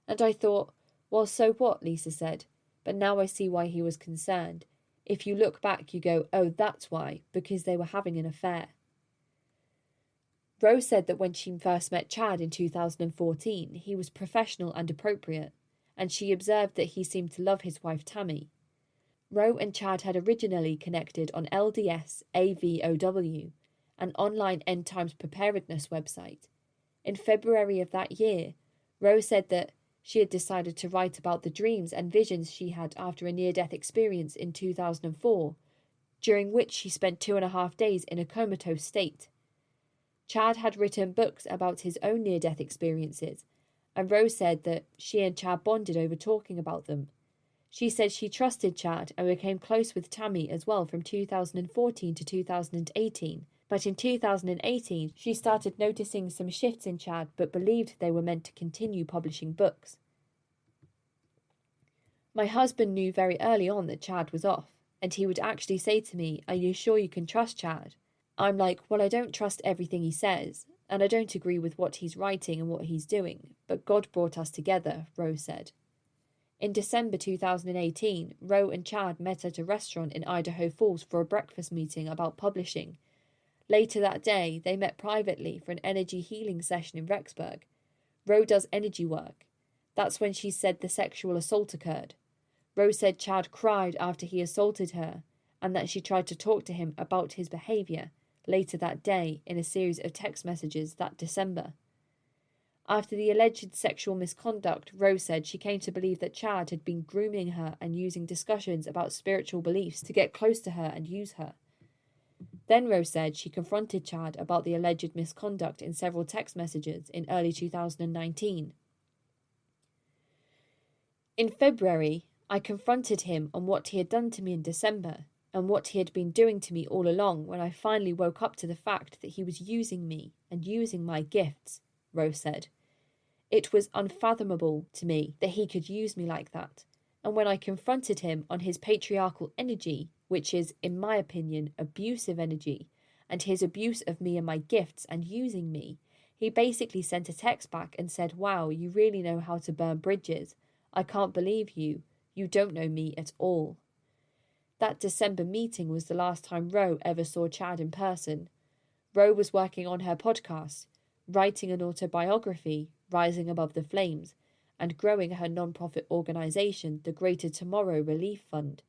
S3: And I thought, well, so what, Lisa said, but now I see why he was concerned. If you look back, you go, oh, that's why, because they were having an affair. Rose said that when she first met Chad in 2014, he was professional and appropriate, and she observed that he seemed to love his wife Tammy. Rowe and Chad had originally connected on LDS AVOW, an online end times preparedness website. In February of that year, Rowe said that she had decided to write about the dreams and visions she had after a near-death experience in 2004, during which she spent 2.5 days in a comatose state. Chad had written books about his own near-death experiences, and Rose said that she and Chad bonded over talking about them. She said she trusted Chad and became close with Tammy as well from 2014 to 2018, but in 2018 she started noticing some shifts in Chad but believed they were meant to continue publishing books. My husband knew very early on that Chad was off, and he would actually say to me, "Are you sure you can trust Chad?" I'm like, "Well, I don't trust everything he says, and I don't agree with what he's writing and what he's doing, but God brought us together," Rowe said. In December 2018, Rowe and Chad met at a restaurant in Idaho Falls for a breakfast meeting about publishing. Later that day, they met privately for an energy healing session in Rexburg. Rowe does energy work. That's when she said the sexual assault occurred. Rowe said Chad cried after he assaulted her, and that she tried to talk to him about his behaviour later that day in a series of text messages that December. After the alleged sexual misconduct, Rowe said she came to believe that Chad had been grooming her and using discussions about spiritual beliefs to get close to her and use her. Then Rowe said she confronted Chad about the alleged misconduct in several text messages in early 2019. In February, I confronted him on what he had done to me in December and what he had been doing to me all along when I finally woke up to the fact that he was using me and using my gifts, Rowe said. It was unfathomable to me that he could use me like that, and when I confronted him on his patriarchal energy, which is, in my opinion, abusive energy, and his abuse of me and my gifts and using me, he basically sent a text back and said, "Wow, you really know how to burn bridges. I can't believe you. You don't know me at all." That December meeting was the last time Rowe ever saw Chad in person. Rowe was working on her podcast, writing an autobiography, Rising Above the Flames, and growing her non-profit organisation, the Greater Tomorrow Relief Fund.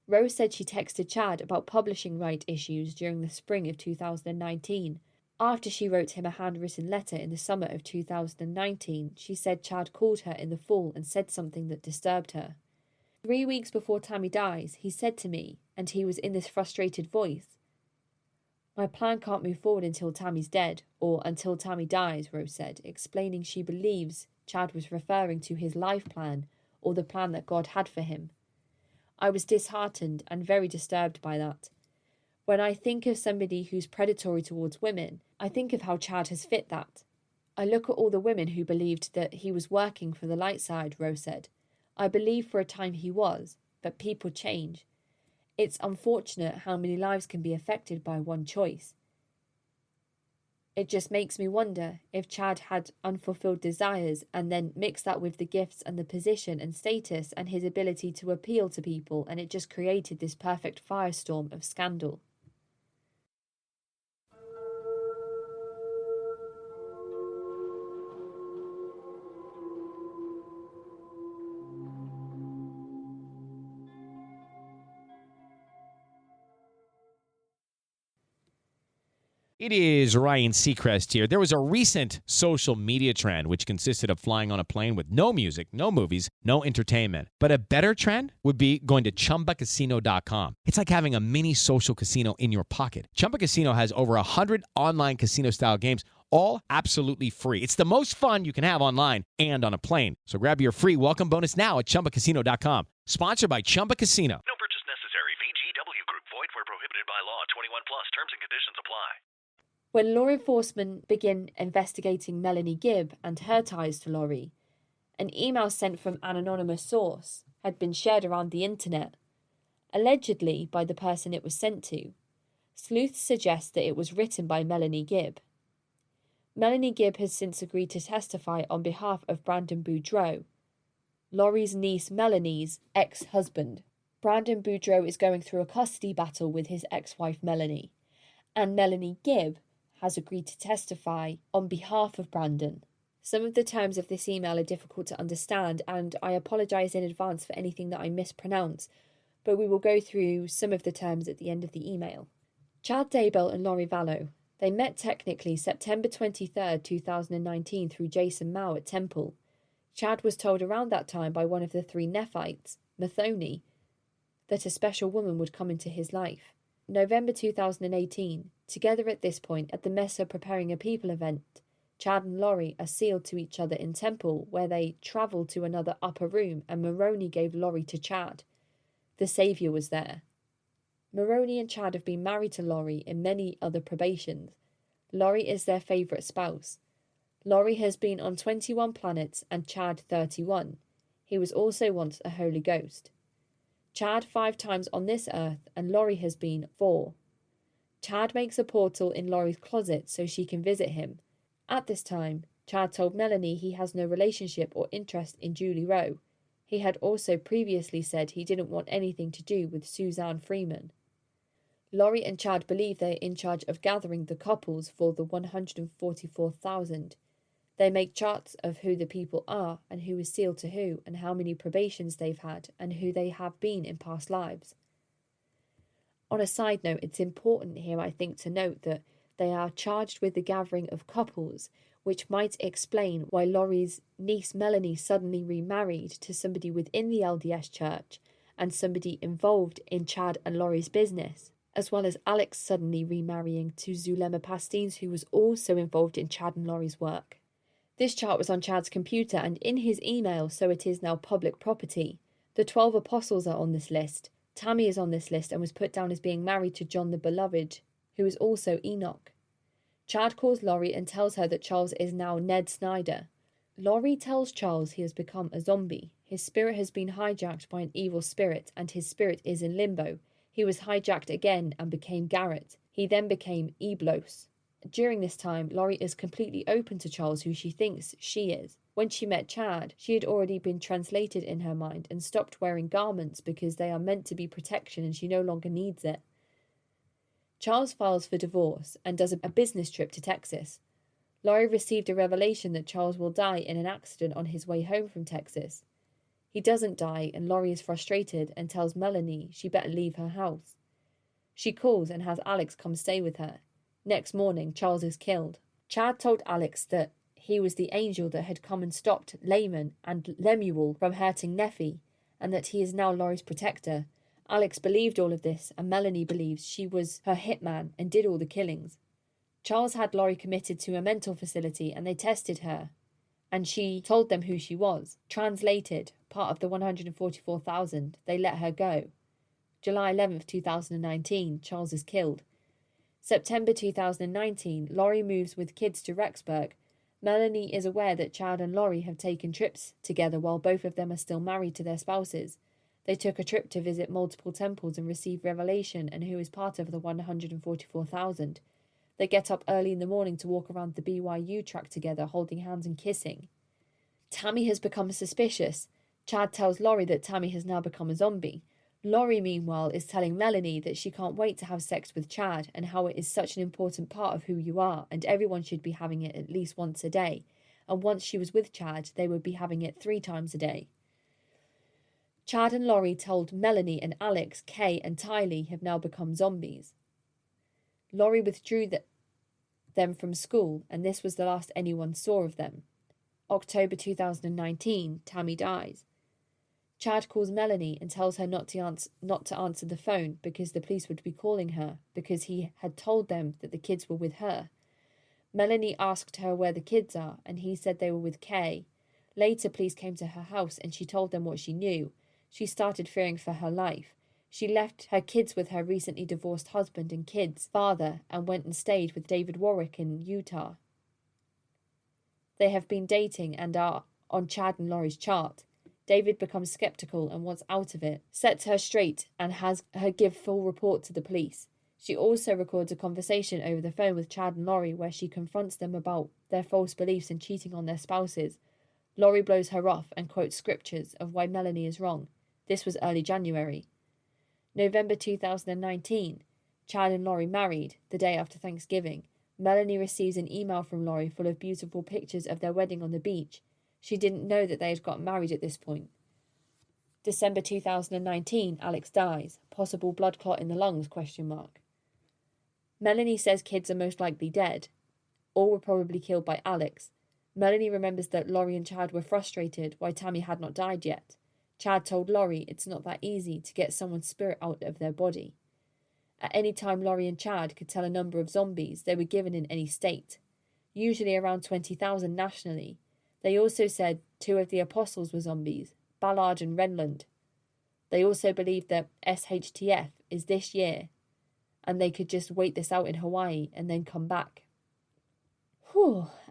S3: Rowe said she texted Chad about publishing right issues during the spring of 2019. After she wrote him a handwritten letter in the summer of 2019, she said Chad called her in the fall and said something that disturbed her. 3 weeks before Tammy dies, he said to me, and he was in this frustrated voice, "My plan can't move forward until Tammy's dead, or until Tammy dies," Rose said, explaining she believes Chad was referring to his life plan, or the plan that God had for him. I was disheartened and very disturbed by that. When I think of somebody who's predatory towards women, I think of how Chad has fit that. I look at all the women who believed that he was working for the light side, Rose said. I believe for a time he was, but people change. It's unfortunate how many lives can be affected by one choice. It just makes me wonder if Chad had unfulfilled desires and then mixed that with the gifts and the position and status and his ability to appeal to people, and it just created this perfect firestorm of scandal.
S1: It is Ryan Seacrest here. There was a recent social media trend which consisted of flying on a plane with no music, no movies, no entertainment. But a better trend would be going to ChumbaCasino.com. It's like having a mini social casino in your pocket. Chumba Casino has over 100 online casino-style games, all absolutely free. It's the most fun you can have online and on a plane. So grab your free welcome bonus now at ChumbaCasino.com. Sponsored by Chumba Casino.
S2: No purchase necessary. VGW Group. Void where prohibited by law. 21 plus. Terms and conditions apply.
S3: When law enforcement began investigating Melanie Gibb and her ties to Laurie, an email sent from an anonymous source had been shared around the internet, allegedly by the person it was sent to. Sleuths suggest that it was written by Melanie Gibb. Melanie Gibb has since agreed to testify on behalf of Brandon Boudreaux, Laurie's niece Melanie's ex-husband. Brandon Boudreaux is going through a custody battle with his ex-wife Melanie, and Melanie Gibb has agreed to testify on behalf of Brandon. Some of the terms of this email are difficult to understand, and I apologise in advance for anything that I mispronounce, but we will go through some of the terms at the end of the email. Chad Daybell and Laurie Vallow. They met technically September 23rd, 2019 through Jason Mao at Temple. Chad was told around that time by one of the three Nephites, Mathoni, that a special woman would come into his life. November 2018, together at this point at the Mesa Preparing a People event, Chad and Laurie are sealed to each other in Temple, where they travel to another upper room, and Maroney gave Laurie to Chad. The Saviour was there. Maroney and Chad have been married to Laurie in many other probations. Laurie is their favourite spouse. Laurie has been on 21 planets and Chad 31. He was also once a Holy Ghost. Chad 5 times on this earth, and Laurie has been 4. Chad makes a portal in Laurie's closet so she can visit him. At this time, Chad told Melanie he has no relationship or interest in Julie Rowe. He had also previously said he didn't want anything to do with Suzanne Freeman. Laurie and Chad believe they are in charge of gathering the couples for the 144,000. They make charts of who the people are and who is sealed to who and how many probations they've had and who they have been in past lives. On a side note, it's important here, I think, to note that they are charged with the gathering of couples, which might explain why Laurie's niece Melanie suddenly remarried to somebody within the LDS church and somebody involved in Chad and Laurie's business, as well as Alex suddenly remarrying to Zulema Pastines, who was also involved in Chad and Laurie's work. This chart was on Chad's computer and in his email, so it is now public property. The 12 apostles are on this list. Tammy is on this list and was put down as being married to John the Beloved, who is also Enoch. Chad calls Laurie and tells her that Charles is now Ned Snyder. Laurie tells Charles he has become a zombie. His spirit has been hijacked by an evil spirit and his spirit is in limbo. He was hijacked again and became Garrett. He then became Eblos. During this time, Laurie is completely open to Charles, who she thinks she is. When she met Chad, she had already been translated in her mind and stopped wearing garments because they are meant to be protection and she no longer needs it. Charles files for divorce and does a business trip to Texas. Laurie received a revelation that Charles will die in an accident on his way home from Texas. He doesn't die and Laurie is frustrated and tells Melanie she better leave her house. She calls and has Alex come stay with her. Next morning, Charles is killed. Chad told Alex that he was the angel that had come and stopped Layman and Lemuel from hurting Nephi, and that he is now Laurie's protector. Alex believed all of this, and Melanie believes she was her hitman and did all the killings. Charles had Laurie committed to a mental facility, and they tested her, and she told them who she was. Translated, part of the 144,000, they let her go. July 11th, 2019, Charles is killed. September 2019, Laurie moves with kids to Rexburg. Melanie is aware that Chad and Laurie have taken trips together while both of them are still married to their spouses. They took a trip to visit multiple temples and receive revelation and who is part of the 144,000. They get up early in the morning to walk around the BYU track together, holding hands and kissing. Tammy has become suspicious. Chad tells Laurie that Tammy has now become a zombie. Laurie, meanwhile, is telling Melanie that she can't wait to have sex with Chad and how it is such an important part of who you are and everyone should be having it at least once a day. And once she was with Chad, they would be having it 3 times a day. Chad and Laurie told Melanie and Alex, Kay and Tylee have now become zombies. Laurie withdrew them from school and this was the last anyone saw of them. October 2019, Tammy dies. Chad calls Melanie and tells her not to answer the phone because the police would be calling her because he had told them that the kids were with her. Melanie asked her where the kids are and he said they were with Kay. Later, police came to her house and she told them what she knew. She started fearing for her life. She left her kids with her recently divorced husband and kids' father and went and stayed with David Warwick in Utah. They have been dating and are on Chad and Laurie's chart. David becomes skeptical and wants out of it, sets her straight and has her give full report to the police. She also records a conversation over the phone with Chad and Laurie where she confronts them about their false beliefs and cheating on their spouses. Laurie blows her off and quotes scriptures of why Melanie is wrong. This was early January. November 2019, Chad and Laurie married the day after Thanksgiving. Melanie receives an email from Laurie full of beautiful pictures of their wedding on the beach. She didn't know that they had gotten married at this point. December 2019, Alex dies. Possible blood clot in the lungs, ? Melanie says kids are most likely dead. All were probably killed by Alex. Melanie remembers that Laurie and Chad were frustrated why Tammy had not died yet. Chad told Laurie it's not that easy to get someone's spirit out of their body. At any time Laurie and Chad could tell a number of zombies they were given in any state, usually around 20,000 nationally. They also said 2 of the apostles were zombies, Ballard and Renland. They also believed that SHTF is this year, and they could just wait this out in Hawaii and then come back.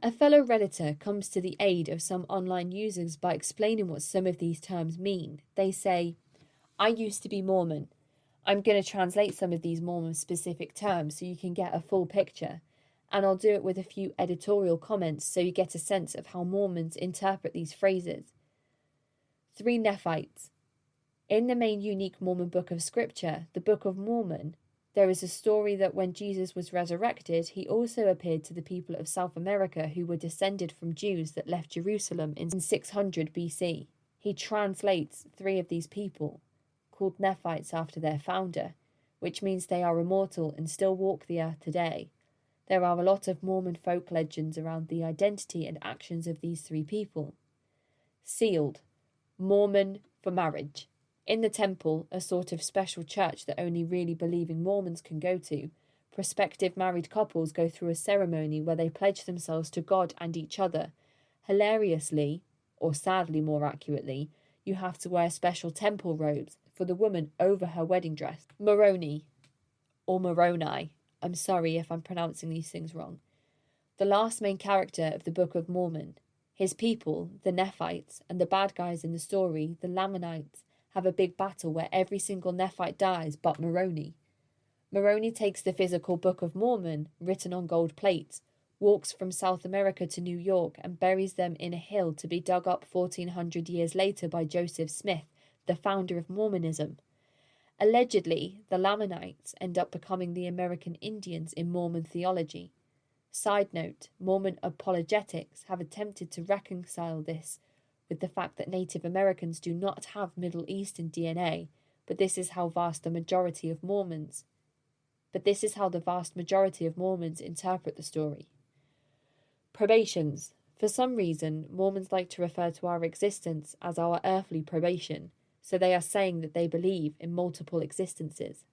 S3: A fellow Redditor comes to the aid of some online users by explaining what some of these terms mean. They say, I used to be Mormon. I'm going to translate some of these Mormon-specific terms so you can get a full picture, and I'll do it with a few editorial comments so you get a sense of how Mormons interpret these phrases. 3 Nephites. In the main unique Mormon book of Scripture, the Book of Mormon, there is a story that when Jesus was resurrected, he also appeared to the people of South America who were descended from Jews that left Jerusalem in 600 BC. He translates 3 of these people, called Nephites after their founder, which means they are immortal and still walk the earth today. There are a lot of Mormon folk legends around the identity and actions of these 3 people. Sealed. Mormon for marriage. In the temple, a sort of special church that only really believing Mormons can go to, prospective married couples go through a ceremony where they pledge themselves to God and each other. Hilariously, or sadly more accurately, you have to wear special temple robes for the woman over her wedding dress. Moroni, or Moroni, I'm sorry if I'm pronouncing these things wrong. The last main character of the Book of Mormon. His people, the Nephites, and the bad guys in the story, the Lamanites, have a big battle where every single Nephite dies but Moroni. Moroni takes the physical Book of Mormon, written on gold plates, walks from South America to New York and buries them in a hill to be dug up 1400 years later by Joseph Smith, the founder of Mormonism. Allegedly, the Lamanites end up becoming the American Indians in Mormon theology. Side note, Mormon apologetics have attempted to reconcile this with the fact that Native Americans do not have Middle Eastern DNA, but this is how the vast majority of Mormons interpret the story. Probations. For some reason, Mormons like to refer to our existence as our earthly probation, so they are saying that they believe in multiple existences.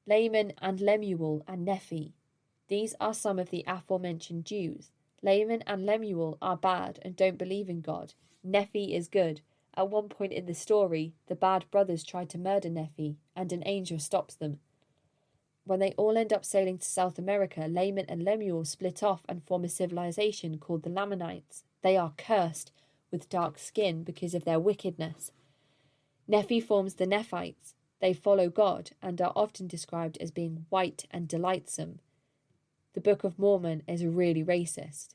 S3: Laman and Lemuel and Nephi. These are some of the aforementioned Jews. Laman and Lemuel are bad and don't believe in God. Nephi is good. At one point in the story, the bad brothers try to murder Nephi, and an angel stops them. When they all end up sailing to South America, Laman and Lemuel split off and form a civilization called the Lamanites. They are cursed with dark skin because of their wickedness. Nephi forms the Nephites. They follow God and are often described as being white and delightsome. The Book of Mormon is really racist.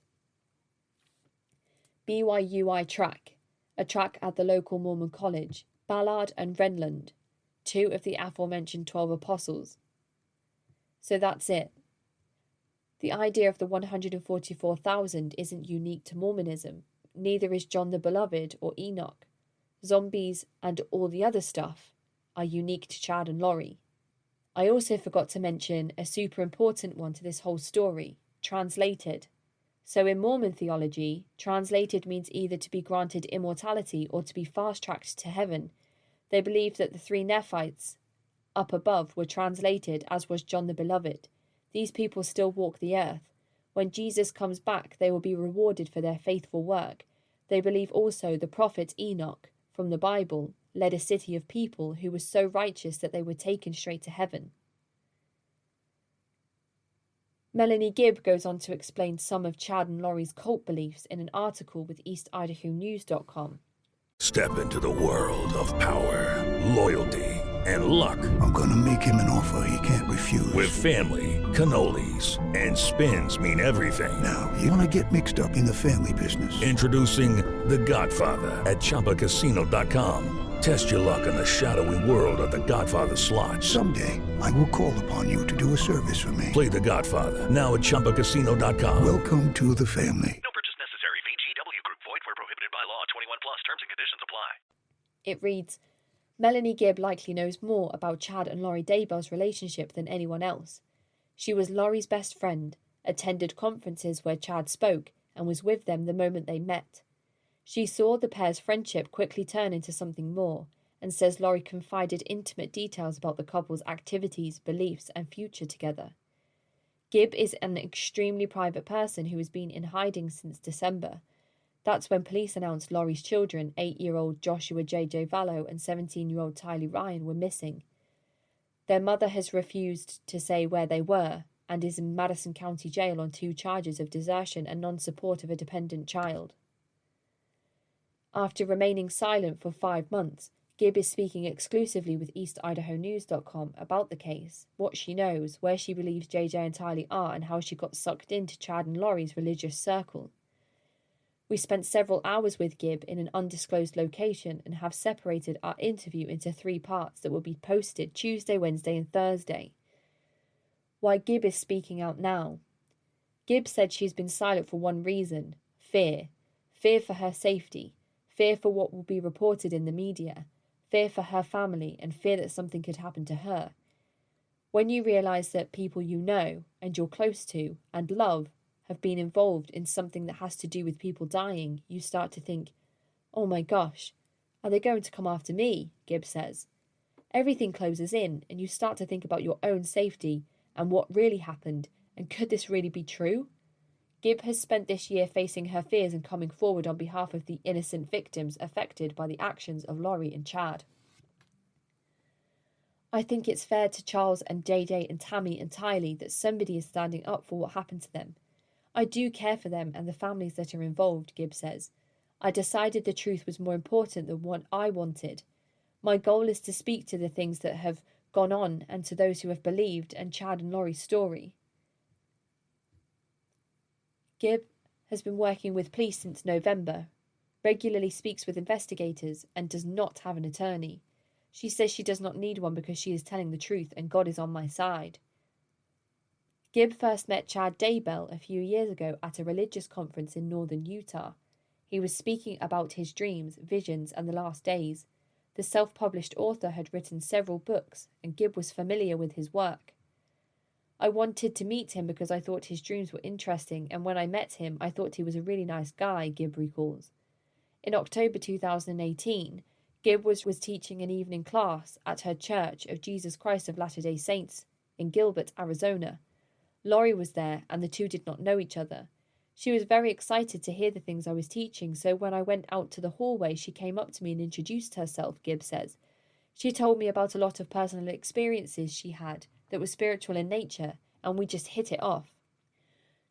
S3: BYUI track, a track at the local Mormon college, Ballard and Renland, 2 of the aforementioned 12 apostles. So that's it. The idea of the 144,000 isn't unique to Mormonism, neither is John the Beloved or Enoch. Zombies and all the other stuff are unique to Chad and Laurie. I also forgot to mention a super important one to this whole story, translated. So in Mormon theology, translated means either to be granted immortality or to be fast-tracked to heaven. They believe that the 3 Nephites up above were translated, as was John the Beloved. These people still walk the earth. When Jesus comes back, they will be rewarded for their faithful work. They believe also the prophet Enoch, from the Bible, led a city of people who were so righteous that they were taken straight to heaven. Melanie Gibb goes on to explain some of Chad and Laurie's cult beliefs in an article with EastIdahoNews.com.
S5: Step into the world of power, loyalty, and luck.
S6: I'm gonna make him an offer he can't refuse.
S5: With family, cannolis, and spins mean everything.
S6: Now, you wanna get mixed up in the family business.
S5: Introducing The Godfather at ChumbaCasino.com. Test your luck in the shadowy world of The Godfather slot.
S6: Someday, I will call upon you to do a service for me.
S5: Play The Godfather now at ChumbaCasino.com.
S6: Welcome to the family.
S2: No purchase necessary. VGW Group. Void where prohibited by law. 21 plus. Terms and conditions apply.
S3: It reads, Melanie Gibb likely knows more about Chad and Laurie Daybell's relationship than anyone else. She was Laurie's best friend, attended conferences where Chad spoke, and was with them the moment they met. She saw the pair's friendship quickly turn into something more, and says Laurie confided intimate details about the couple's activities, beliefs, and future together. Gibb is an extremely private person who has been in hiding since December. That's when police announced Laurie's children, 8-year-old Joshua J.J. Vallow and 17-year-old Tylee Ryan, were missing. Their mother has refused to say where they were, and is in Madison County Jail on 2 charges of desertion and non-support of a dependent child. After remaining silent for 5 months, Gibb is speaking exclusively with EastIdahoNews.com about the case, what she knows, where she believes JJ and Tylee are, and how she got sucked into Chad and Lori's religious circle. We spent several hours with Gibb in an undisclosed location and have separated our interview into 3 parts that will be posted Tuesday, Wednesday and Thursday. Why Gibb is speaking out now. Gibb said she's been silent for one reason: fear. Fear for her safety, fear for what will be reported in the media, fear for her family, and fear that something could happen to her. When you realise that people you know and you're close to and love have been involved in something that has to do with people dying, you start to think, oh my gosh, are they going to come after me? Gibb says. Everything closes in and you start to think about your own safety and what really happened, and could this really be true? Gibb has spent this year facing her fears and coming forward on behalf of the innocent victims affected by the actions of Lori and Chad. I think it's fair to Charles and JJ and Tammy and Tylee that somebody is standing up for what happened to them. I do care for them and the families that are involved, Gibb says. I decided the truth was more important than what I wanted. My goal is to speak to the things that have gone on and to those who have believed and Chad and Lori's story. Gibb has been working with police since November, regularly speaks with investigators, and does not have an attorney. She says she does not need one because she is telling the truth and God is on my side. Gibb first met Chad Daybell a few years ago at a religious conference in northern Utah. He was speaking about his dreams, visions, and the last days. The self-published author had written several books, and Gibb was familiar with his work. I wanted to meet him because I thought his dreams were interesting, and when I met him, I thought he was a really nice guy, Gibb recalls. In October 2018, Gibb was teaching an evening class at her Church of Jesus Christ of Latter-day Saints in Gilbert, Arizona. Lori was there, and the two did not know each other. She was very excited to hear the things I was teaching, so when I went out to the hallway, she came up to me and introduced herself, Gibb says. She told me about a lot of personal experiences she had that were spiritual in nature, and we just hit it off.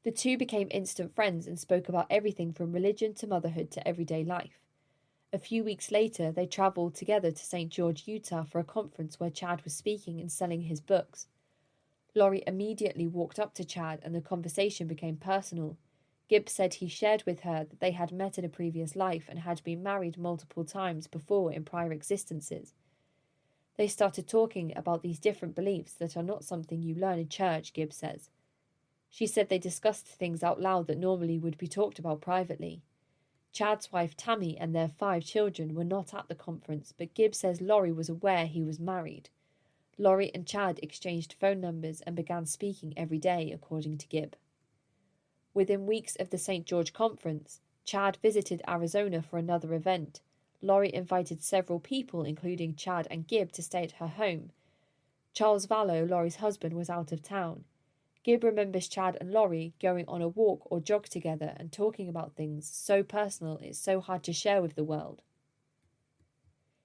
S3: The two became instant friends and spoke about everything from religion to motherhood to everyday life. A few weeks later, they travelled together to St. George, Utah for a conference where Chad was speaking and selling his books. Lori immediately walked up to Chad and the conversation became personal. Gibb said he shared with her that they had met in a previous life and had been married multiple times before in prior existences. They started talking about these different beliefs that are not something you learn in church, Gibb says. She said they discussed things out loud that normally would be talked about privately. Chad's wife Tammy and their 5 children were not at the conference, but Gibb says Lori was aware he was married. Lori and Chad exchanged phone numbers and began speaking every day, according to Gibb. Within weeks of the St. George conference, Chad visited Arizona for another event. Lori invited several people, including Chad and Gibb, to stay at her home. Charles Vallow, Lori's husband, was out of town. Gibb remembers Chad and Lori going on a walk or jog together and talking about things so personal it's so hard to share with the world.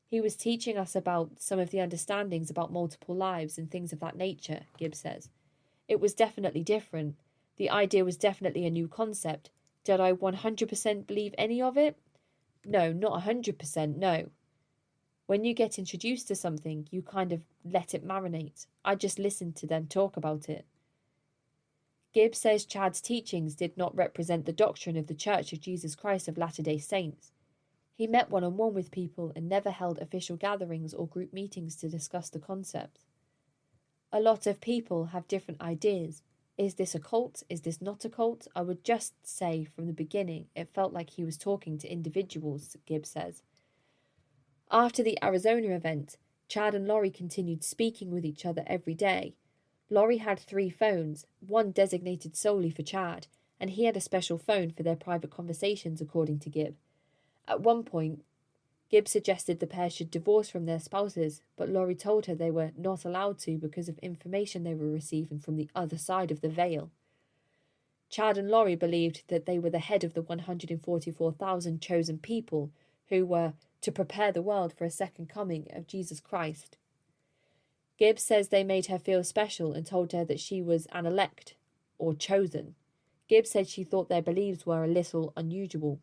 S3: He was teaching us about some of the understandings about multiple lives and things of that nature, Gibb says. It was definitely different. The idea was definitely a new concept. Did I 100% believe any of it? No, not 100%, no. When you get introduced to something, you kind of let it marinate. I just listened to them talk about it. Gibb says Chad's teachings did not represent the doctrine of the Church of Jesus Christ of Latter-day Saints. He met one-on-one with people and never held official gatherings or group meetings to discuss the concept. A lot of people have different ideas. Is this a cult? Is this not a cult? I would just say from the beginning it felt like he was talking to individuals, Gibb says. After the Arizona event, Chad and Lori continued speaking with each other every day. Lori had 3 phones, one designated solely for Chad, and he had a special phone for their private conversations, according to Gibb. At one point, Gibb suggested the pair should divorce from their spouses, but Lori told her they were not allowed to because of information they were receiving from the other side of the veil. Chad and Lori believed that they were the head of the 144,000 chosen people who were to prepare the world for a second coming of Jesus Christ. Gibbs says they made her feel special and told her that she was an elect, or chosen. Gibbs said she thought their beliefs were a little unusual.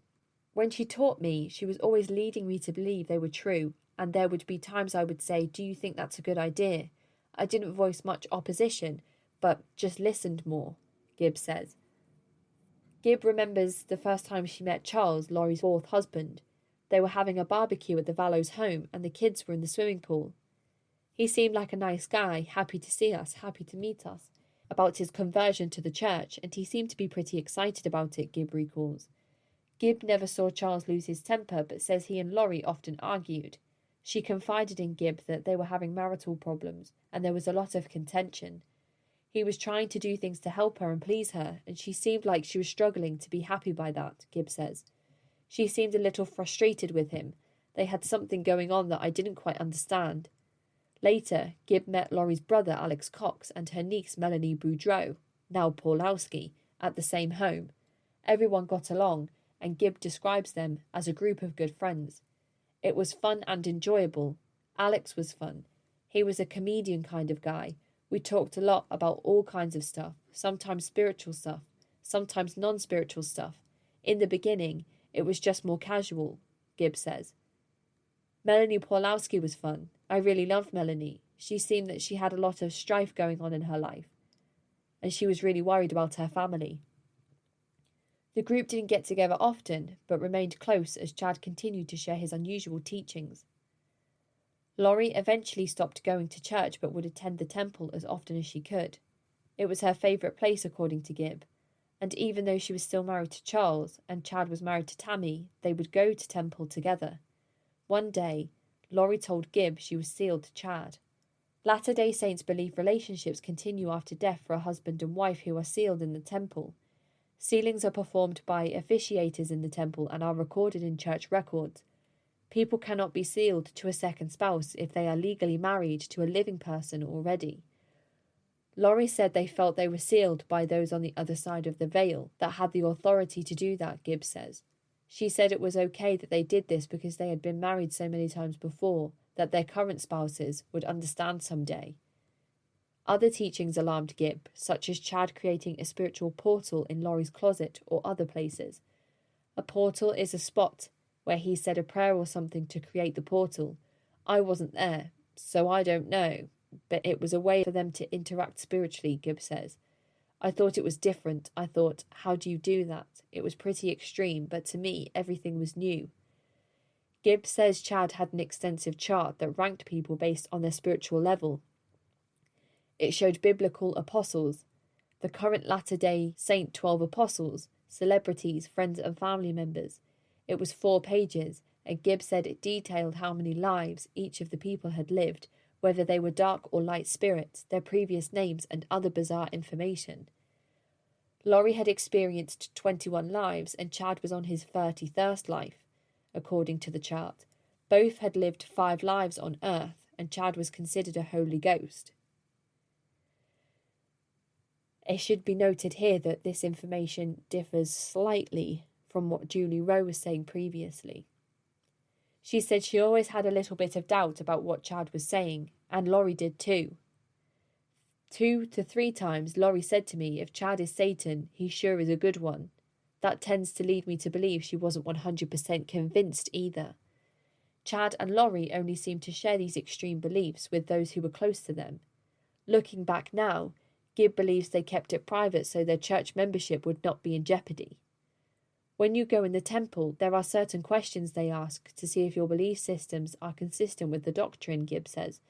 S3: When she taught me, she was always leading me to believe they were true, and there would be times I would say, "Do you think that's a good idea?" I didn't voice much opposition, but just listened more, Gibbs says. Gibb remembers the first time she met Charles, Laurie's fourth husband. They were having a barbecue at the Vallow's home, and the kids were in the swimming pool. He seemed like a nice guy, happy to see us, happy to meet us, about his conversion to the church, and he seemed to be pretty excited about it, Gibb recalls. Gibb never saw Charles lose his temper, but says he and Laurie often argued. She confided in Gibb that they were having marital problems, and there was a lot of contention. He was trying to do things to help her and please her, and she seemed like she was struggling to be happy by that, Gibb says. She seemed a little frustrated with him. They had something going on that I didn't quite understand. Later, Gibb met Laurie's brother Alex Cox and her niece Melanie Boudreau, now Paulowski, at the same home. Everyone got along, and Gibb describes them as a group of good friends. It was fun and enjoyable. Alex was fun. He was a comedian kind of guy. We talked a lot about all kinds of stuff, sometimes spiritual stuff, sometimes non-spiritual stuff. In the beginning, it was just more casual, Gibb says. Melanie Paulowski was fun. I really loved Melanie. She seemed that she had a lot of strife going on in her life, and she was really worried about her family. The group didn't get together often, but remained close as Chad continued to share his unusual teachings. Laurie eventually stopped going to church but would attend the temple as often as she could. It was her favourite place, according to Gibb, and even though she was still married to Charles and Chad was married to Tammy, they would go to temple together. One day, Laurie told Gibb she was sealed to Chad. Latter-day Saints believe relationships continue after death for a husband and wife who are sealed in the temple. Sealings are performed by officiators in the temple and are recorded in church records. People cannot be sealed to a second spouse if they are legally married to a living person already. Laurie said they felt they were sealed by those on the other side of the veil that had the authority to do that, Gibbs says. She said it was okay that they did this because they had been married so many times before that their current spouses would understand someday. Other teachings alarmed Gibb, such as Chad creating a spiritual portal in Laurie's closet or other places. A portal is a spot where he said a prayer or something to create the portal. I wasn't there, so I don't know, but it was a way for them to interact spiritually, Gibb says. I thought it was different. I thought, how do you do that? It was pretty extreme, but to me, everything was new. Gibb says Chad had an extensive chart that ranked people based on their spiritual level. It showed biblical apostles, the current Latter-day Saint 12 apostles, celebrities, friends and family members. It was 4 pages, and Gibb said it detailed how many lives each of the people had lived, whether they were dark or light spirits, their previous names and other bizarre information. Laurie had experienced 21 lives and Chad was on his 31st life, according to the chart. Both had lived 5 lives on Earth, and Chad was considered a Holy Ghost. It should be noted here that this information differs slightly from what Julie Rowe was saying previously. She said she always had a little bit of doubt about what Chad was saying, and Laurie did too. 2 to 3 times Laurie said to me, if Chad is Satan, he sure is a good one. That tends to lead me to believe she wasn't 100% convinced either. Chad and Laurie only seemed to share these extreme beliefs with those who were close to them. Looking back now, Gibb believes they kept it private so their church membership would not be in jeopardy. When you go in the temple, there are certain questions they ask to see if your belief systems are consistent with the doctrine, Gibb says.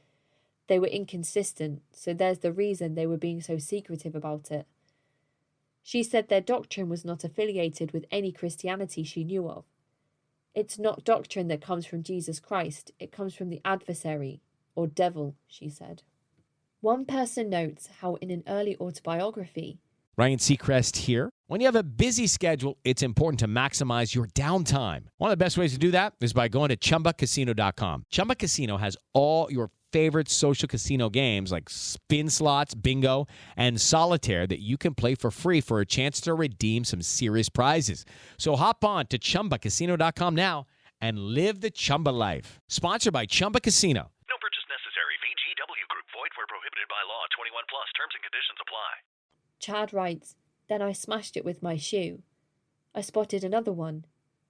S3: They were inconsistent, so there's the reason they were being so secretive about it. She said their doctrine was not affiliated with any Christianity she knew of. It's not doctrine that comes from Jesus Christ, it comes from the adversary, or devil, she said. One person notes how in an early autobiography,
S1: Ryan Seacrest here. When you have a busy schedule, it's important to maximize your downtime. One of the best ways to do that is by going to ChumbaCasino.com. Chumba Casino has all your favorite social casino games like spin slots, bingo, and solitaire that you can play for free for a chance to redeem some serious prizes. So hop on to ChumbaCasino.com now and live the Chumba life. Sponsored by Chumba Casino.
S2: No purchase necessary. VGW Group. Void where Plus. Terms and conditions apply.
S3: Chad writes, "Then I smashed it with my shoe. I spotted another one,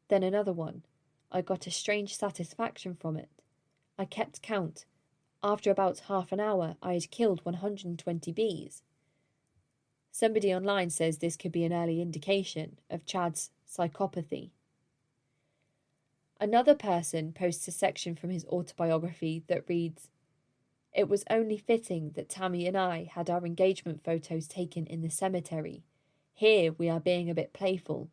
S3: then another one. I got a strange satisfaction from it. I kept count. After about half an hour, I had killed 120 bees." Somebody online says this could be an early indication of Chad's psychopathy. Another person posts a section from his autobiography that reads, "It was only fitting that Tammy and I had our engagement photos taken in the cemetery. Here we are being a bit playful."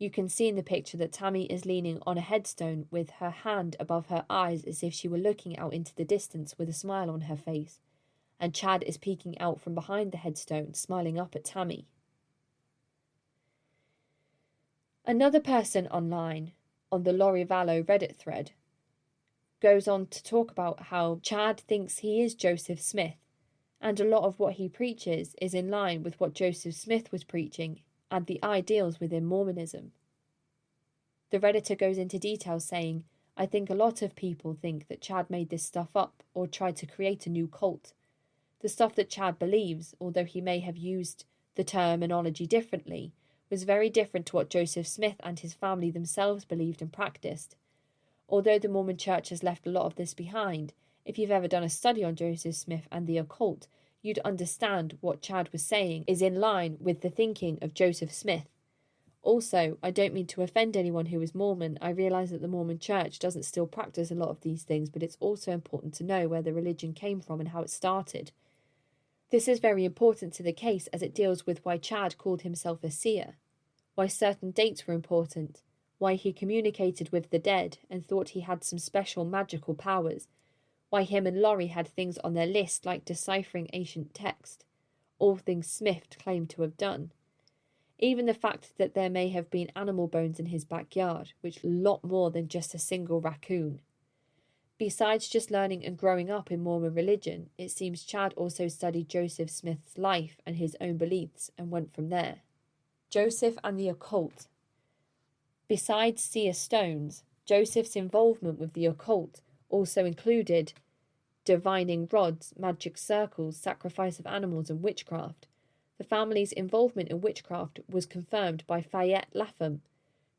S3: You can see in the picture that Tammy is leaning on a headstone with her hand above her eyes as if she were looking out into the distance with a smile on her face, and Chad is peeking out from behind the headstone, smiling up at Tammy. Another person online, on the Laurie Vallow Reddit thread, goes on to talk about how Chad thinks he is Joseph Smith, and a lot of what he preaches is in line with what Joseph Smith was preaching and the ideals within Mormonism. The Redditor goes into detail saying, "I think a lot of people think that Chad made this stuff up or tried to create a new cult. The stuff that Chad believes, although he may have used the terminology differently, was very different to what Joseph Smith and his family themselves believed and practiced. Although the Mormon Church has left a lot of this behind, if you've ever done a study on Joseph Smith and the occult, you'd understand what Chad was saying is in line with the thinking of Joseph Smith. Also, I don't mean to offend anyone who is Mormon. I realise that the Mormon Church doesn't still practice a lot of these things, but it's also important to know where the religion came from and how it started. This is very important to the case as it deals with why Chad called himself a seer, why certain dates were important, why he communicated with the dead and thought he had some special magical powers, why him and Laurie had things on their list like deciphering ancient text, all things Smith claimed to have done. Even the fact that there may have been animal bones in his backyard, which lot more than just a single raccoon. Besides just learning and growing up in Mormon religion, it seems Chad also studied Joseph Smith's life and his own beliefs and went from there. Joseph and the occult. Besides seer stones, Joseph's involvement with the occult also included divining rods, magic circles, sacrifice of animals, and witchcraft. The family's involvement in witchcraft was confirmed by Fayette Lapham,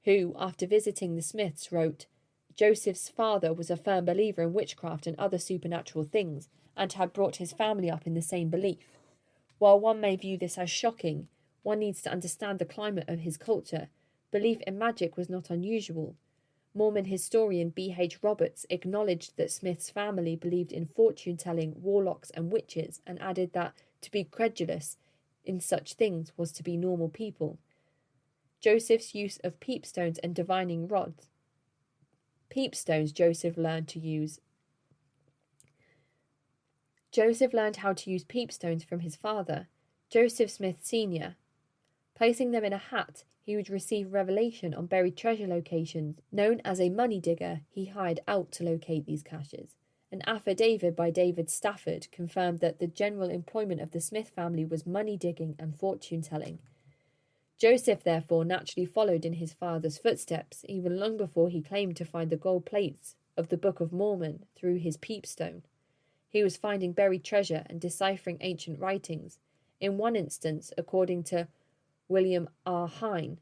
S3: who, after visiting the Smiths, wrote, "Joseph's father was a firm believer in witchcraft and other supernatural things, and had brought his family up in the same belief. While one may view this as shocking, one needs to understand the climate of his culture. Belief in magic was not unusual. Mormon historian B.H. Roberts acknowledged that Smith's family believed in fortune-telling, warlocks and witches, and added that to be credulous in such things was to be normal people. Joseph's use of peepstones and divining rods. Peepstones Joseph learned how to use peepstones from his father, Joseph Smith Sr. Placing them in a hat, he would receive revelation on buried treasure locations. Known as a money digger, he hired out to locate these caches. An affidavit by David Stafford confirmed that the general employment of the Smith family was money digging and fortune telling. Joseph therefore naturally followed in his father's footsteps, even long before he claimed to find the gold plates of the Book of Mormon through his peepstone. He was finding buried treasure and deciphering ancient writings. In one instance, according to William R. Hine,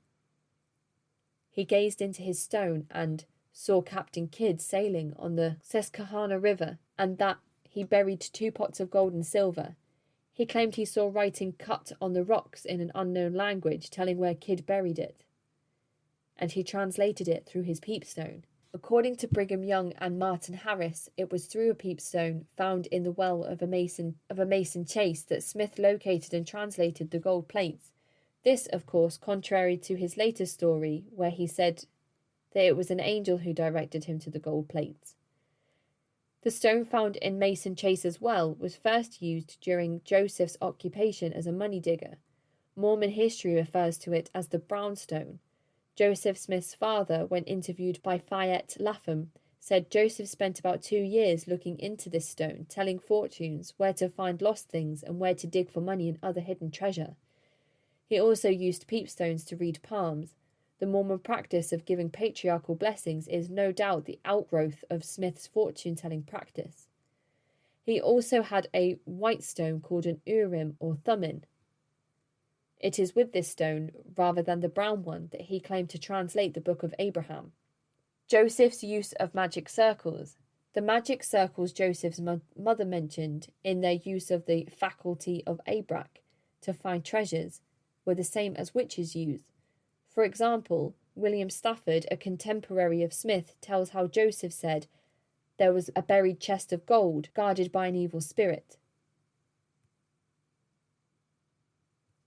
S3: he gazed into his stone and saw Captain Kidd sailing on the Susquehanna River, and that he buried 2 pots of gold and silver. He claimed he saw writing cut on the rocks in an unknown language, telling where Kidd buried it, and he translated it through his peepstone. According to Brigham Young and Martin Harris, it was through a peepstone found in the well of a Mason chase that Smith located and translated the gold plates. This, of course, contrary to his later story, where he said that it was an angel who directed him to the gold plates. The stone found in Mason Chase's well was first used during Joseph's occupation as a money digger. Mormon history refers to it as the brownstone. Joseph Smith's father, when interviewed by Fayette Lapham, said Joseph spent about 2 years looking into this stone, telling fortunes, where to find lost things, and where to dig for money and other hidden treasure. He also used peepstones to read palms. The Mormon practice of giving patriarchal blessings is no doubt the outgrowth of Smith's fortune-telling practice. He also had a white stone called an Urim or Thummim. It is with this stone, rather than the brown one, that he claimed to translate the Book of Abraham. Joseph's use of magic circles. The magic circles Joseph's mother mentioned in their use of the faculty of Abrach to find treasures were the same as witches use. For example, William Stafford, a contemporary of Smith, tells how Joseph said there was a buried chest of gold guarded by an evil spirit.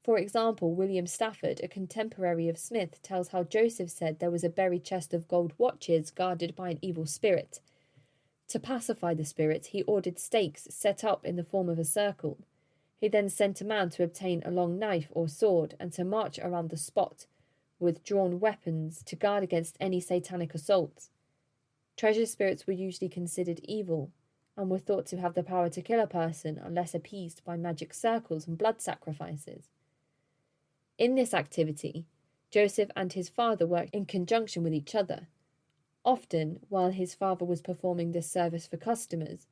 S3: For example, William Stafford, a contemporary of Smith, tells how Joseph said there was a buried chest of gold watches guarded by an evil spirit. To pacify the spirit, he ordered stakes set up in the form of a circle. He then sent a man to obtain a long knife or sword and to march around the spot with drawn weapons to guard against any satanic assaults. Treasure spirits were usually considered evil and were thought to have the power to kill a person unless appeased by magic circles and blood sacrifices. In this activity, Joseph and his father worked in conjunction with each other. Often, while his father was performing this service for customers,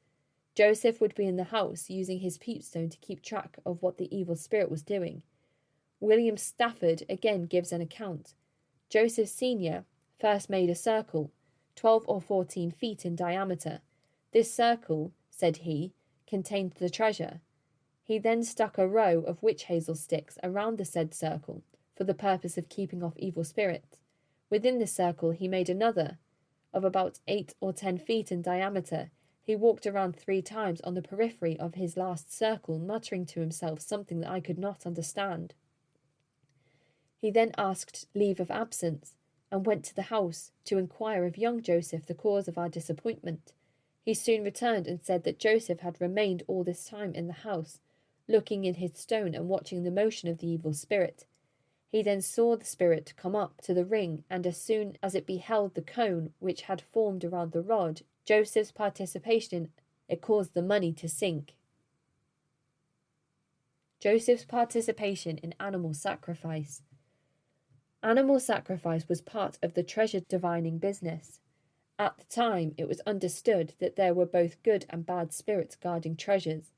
S3: Joseph would be in the house using his peepstone to keep track of what the evil spirit was doing. William Stafford again gives an account. Joseph Sr. first made a circle, 12 or 14 feet in diameter. This circle, said he, contained the treasure. He then stuck a row of witch hazel sticks around the said circle for the purpose of keeping off evil spirits. Within this circle he made another, of about 8 or 10 feet in diameter. He walked around 3 times on the periphery of his last circle, muttering to himself something that I could not understand. He then asked leave of absence and went to the house to inquire of young Joseph the cause of our disappointment. He soon returned and said that Joseph had remained all this time in the house, looking in his stone and watching the motion of the evil spirit. He then saw the spirit come up to the ring, and as soon as it beheld the cone which had formed around the rod, Joseph's participation in it caused the money to sink. Joseph's participation in animal sacrifice. Animal sacrifice was part of the treasure divining business. At the time, it was understood that there were both good and bad spirits guarding treasures.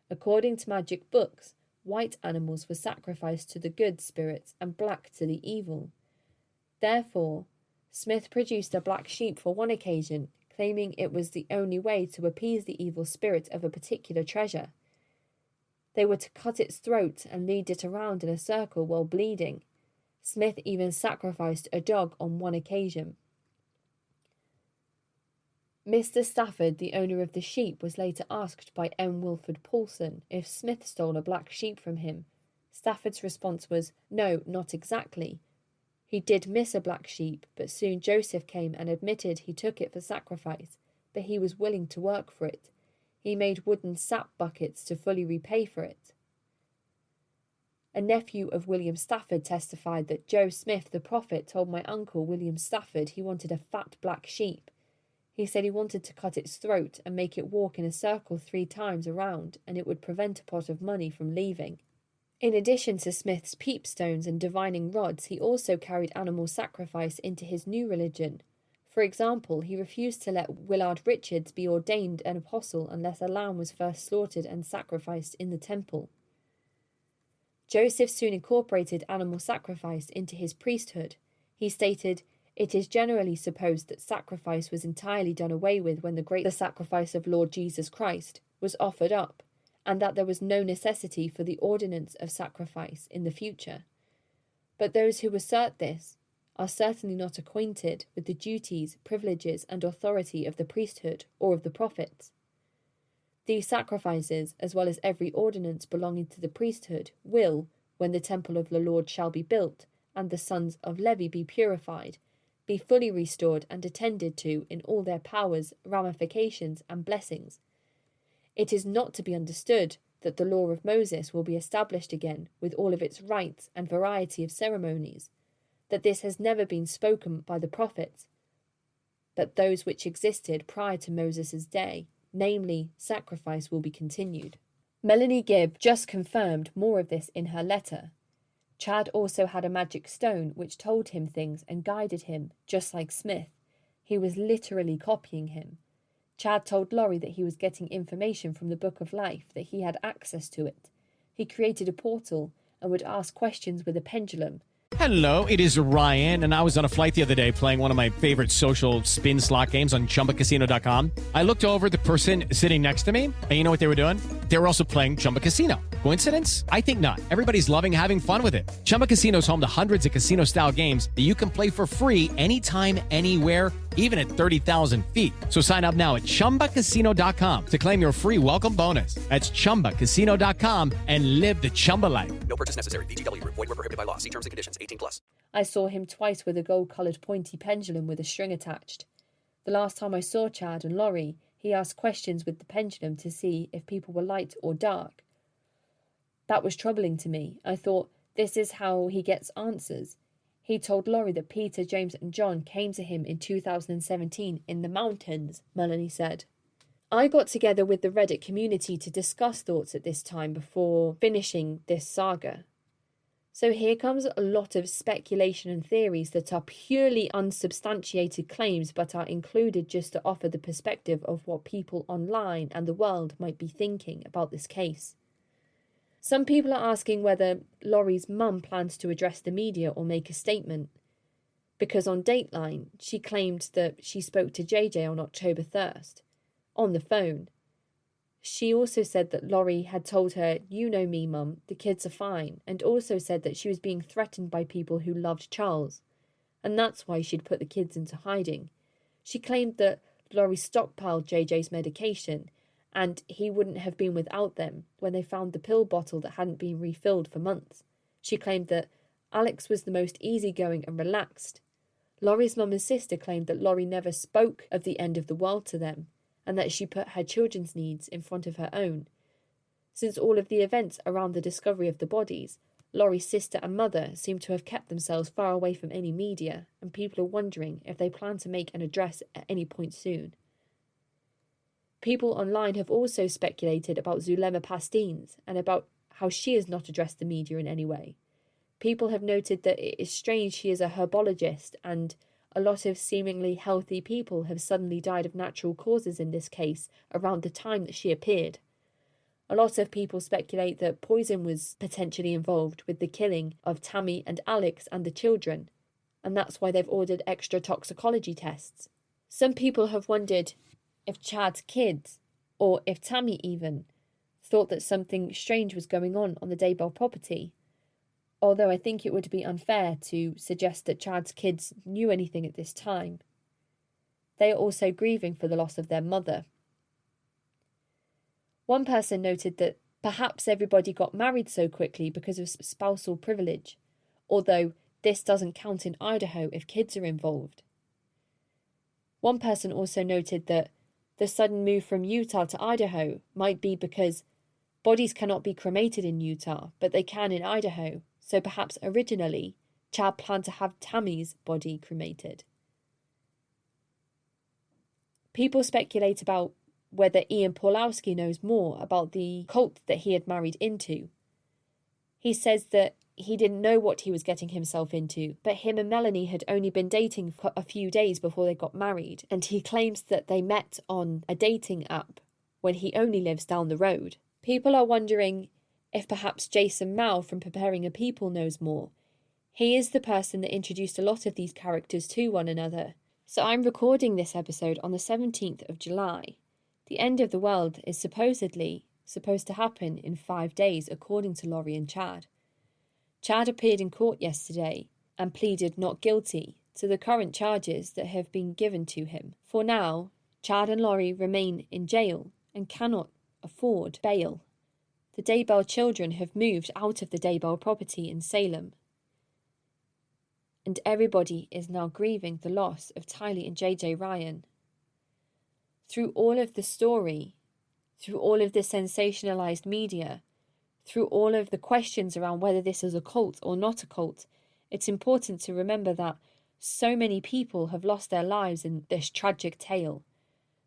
S3: According to magic books, white animals were sacrificed to the good spirits and black to the evil. Therefore, Smith produced a black sheep for one occasion, claiming it was the only way to appease the evil spirit of a particular treasure. They were to cut its throat and lead it around in a circle while bleeding. Smith even sacrificed a dog on one occasion. Mr. Stafford, the owner of the sheep, was later asked by M. Wilford Paulson if Smith stole a black sheep from him. Stafford's response was, "No, not exactly. He did miss a black sheep, but soon Joseph came and admitted he took it for sacrifice, but he was willing to work for it. He made wooden sap buckets to fully repay for it." A nephew of William Stafford testified that Joe Smith, the prophet, told my uncle William Stafford he wanted a fat black sheep. He said he wanted to cut its throat and make it walk in a circle 3 times around, and it would prevent a pot of money from leaving. In addition to Smith's peepstones and divining rods, he also carried animal sacrifice into his new religion. For example, he refused to let Willard Richards be ordained an apostle unless a lamb was first slaughtered and sacrificed in the temple. Joseph soon incorporated animal sacrifice into his priesthood. He stated, "It is generally supposed that sacrifice was entirely done away with when the sacrifice of Lord Jesus Christ was offered up, and that there was no necessity for the ordinance of sacrifice in the future. But those who assert this are certainly not acquainted with the duties, privileges, and authority of the priesthood or of the prophets. These sacrifices, as well as every ordinance belonging to the priesthood, will, when the temple of the Lord shall be built, and the sons of Levi be purified, be fully restored and attended to in all their powers, ramifications, and blessings. It is not to be understood that the law of Moses will be established again with all of its rites and variety of ceremonies, that this has never been spoken by the prophets, but those which existed prior to Moses' day, namely, sacrifice will be continued." Melanie Gibb just confirmed more of this in her letter. Chad also had a magic stone which told him things and guided him, just like Smith. He was literally copying him. Chad told Laurie that he was getting information from the Book of Life, that he had access to it. He created a portal and would ask questions with a pendulum.
S1: Hello, it is Ryan, and I was on a flight the other day playing one of my favorite social spin slot games on ChumbaCasino.com. I looked over at the person sitting next to me, and you know what they were doing? They were also playing Chumba Casino. Coincidence? I think not. Everybody's loving having fun with it. Chumba Casino is home to hundreds of casino-style games that you can play for free anytime, anywhere, even at 30,000 feet. So sign up now at ChumbaCasino.com to claim your free welcome bonus. That's ChumbaCasino.com and live the Chumba life.
S4: No purchase necessary. VGW Group. Void where prohibited by law. See terms and conditions. 18+.
S3: I saw him twice with a gold-coloured pointy pendulum with a string attached. The last time I saw Chad and Laurie, he asked questions with the pendulum to see if people were light or dark. That was troubling to me. I thought, this is how he gets answers. He told Laurie that Peter, James and John came to him in 2017 in the mountains, Melanie said. I got together with the Reddit community to discuss thoughts at this time before finishing this saga. So here comes a lot of speculation and theories that are purely unsubstantiated claims but are included just to offer the perspective of what people online and the world might be thinking about this case. Some people are asking whether Laurie's mum plans to address the media or make a statement, because on Dateline she claimed that she spoke to JJ on October 1st, on the phone. She also said that Laurie had told her, "You know me, Mum, the kids are fine," and also said that she was being threatened by people who loved Charles, and that's why she'd put the kids into hiding. She claimed that Laurie stockpiled JJ's medication, and he wouldn't have been without them when they found the pill bottle that hadn't been refilled for months. She claimed that Alex was the most easygoing and relaxed. Laurie's mum and sister claimed that Laurie never spoke of the end of the world to them, and that she put her children's needs in front of her own. Since all of the events around the discovery of the bodies, Laurie's sister and mother seem to have kept themselves far away from any media, and people are wondering if they plan to make an address at any point soon. People online have also speculated about Zulema Pastines and about how she has not addressed the media in any way. People have noted that it is strange she is a herbologist, and a lot of seemingly healthy people have suddenly died of natural causes in this case around the time that she appeared. A lot of people speculate that poison was potentially involved with the killing of Tammy and Alex and the children, and that's why they've ordered extra toxicology tests. Some people have wondered if Chad's kids, or if Tammy even, thought that something strange was going on the Daybell property, although I think it would be unfair to suggest that Chad's kids knew anything at this time. They are also grieving for the loss of their mother. One person noted that perhaps everybody got married so quickly because of spousal privilege, although this doesn't count in Idaho if kids are involved. One person also noted that the sudden move from Utah to Idaho might be because bodies cannot be cremated in Utah, but they can in Idaho, so perhaps originally Chad planned to have Tammy's body cremated. People speculate about whether Ian Pawlowski knows more about the cult that he had married into. He says that he didn't know what he was getting himself into, but him and Melanie had only been dating for a few days before they got married, and he claims that they met on a dating app when he only lives down the road. People are wondering if perhaps Jason Mao from Preparing a People knows more. He is the person that introduced a lot of these characters to one another. So I'm recording this episode on the 17th of July. The end of the world is supposedly supposed to happen in 5 days, according to Laurie and Chad. Chad appeared in court yesterday and pleaded not guilty to the current charges that have been given to him. For now, Chad and Laurie remain in jail and cannot afford bail. The Daybell children have moved out of the Daybell property in Salem, and everybody is now grieving the loss of Tylee and JJ Ryan. Through all of the story, through all of the sensationalized media, through all of the questions around whether this is a cult or not a cult, it's important to remember that so many people have lost their lives in this tragic tale.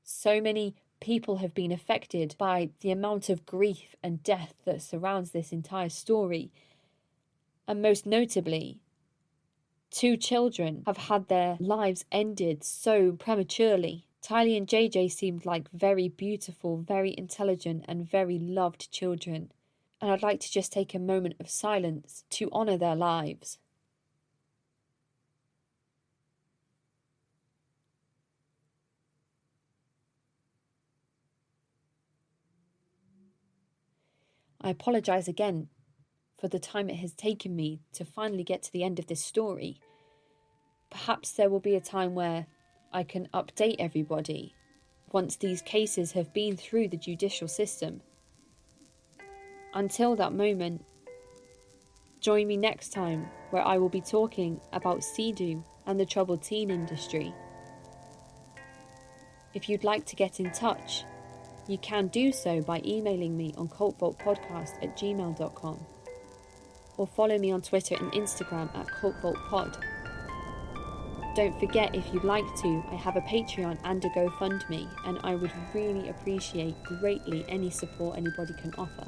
S3: So many people have been affected by the amount of grief and death that surrounds this entire story. And most notably, 2 children have had their lives ended so prematurely. Tylee and JJ seemed like very beautiful, very intelligent, and very loved children, and I'd like to just take a moment of silence to honour their lives. I apologise again for the time it has taken me to finally get to the end of this story. Perhaps there will be a time where I can update everybody once these cases have been through the judicial system. Until that moment, join me next time where I will be talking about Sea-Doo and the troubled teen industry. If you'd like to get in touch, you can do so by emailing me on cultvaultpodcast@gmail.com or follow me on Twitter and Instagram at cultvaultpod. Don't forget, if you'd like to, I have a Patreon and a GoFundMe, and I would really appreciate greatly any support anybody can offer.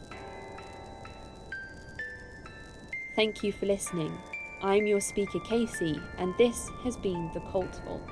S3: Thank you for listening. I'm your speaker Casey, and this has been The Cult Vault.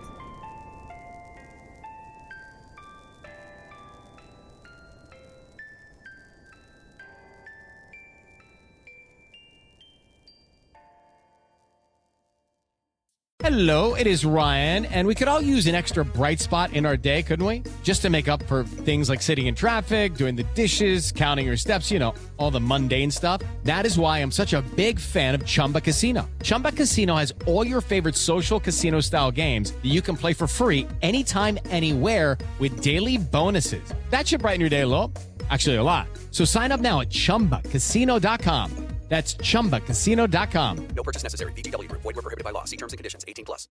S1: Hello, it is Ryan, and we could all use an extra bright spot in our day, couldn't we? Just to make up for things like sitting in traffic, doing the dishes, counting your steps, all the mundane stuff. That is why I'm such a big fan of Chumba Casino. Chumba Casino has all your favorite social casino-style games that you can play for free anytime, anywhere with daily bonuses. That should brighten your day a little. Actually, a lot. So sign up now at ChumbaCasino.com. That's ChumbaCasino.com.
S4: No purchase necessary. VGW Group. Void where prohibited by law. See terms and conditions. 18+.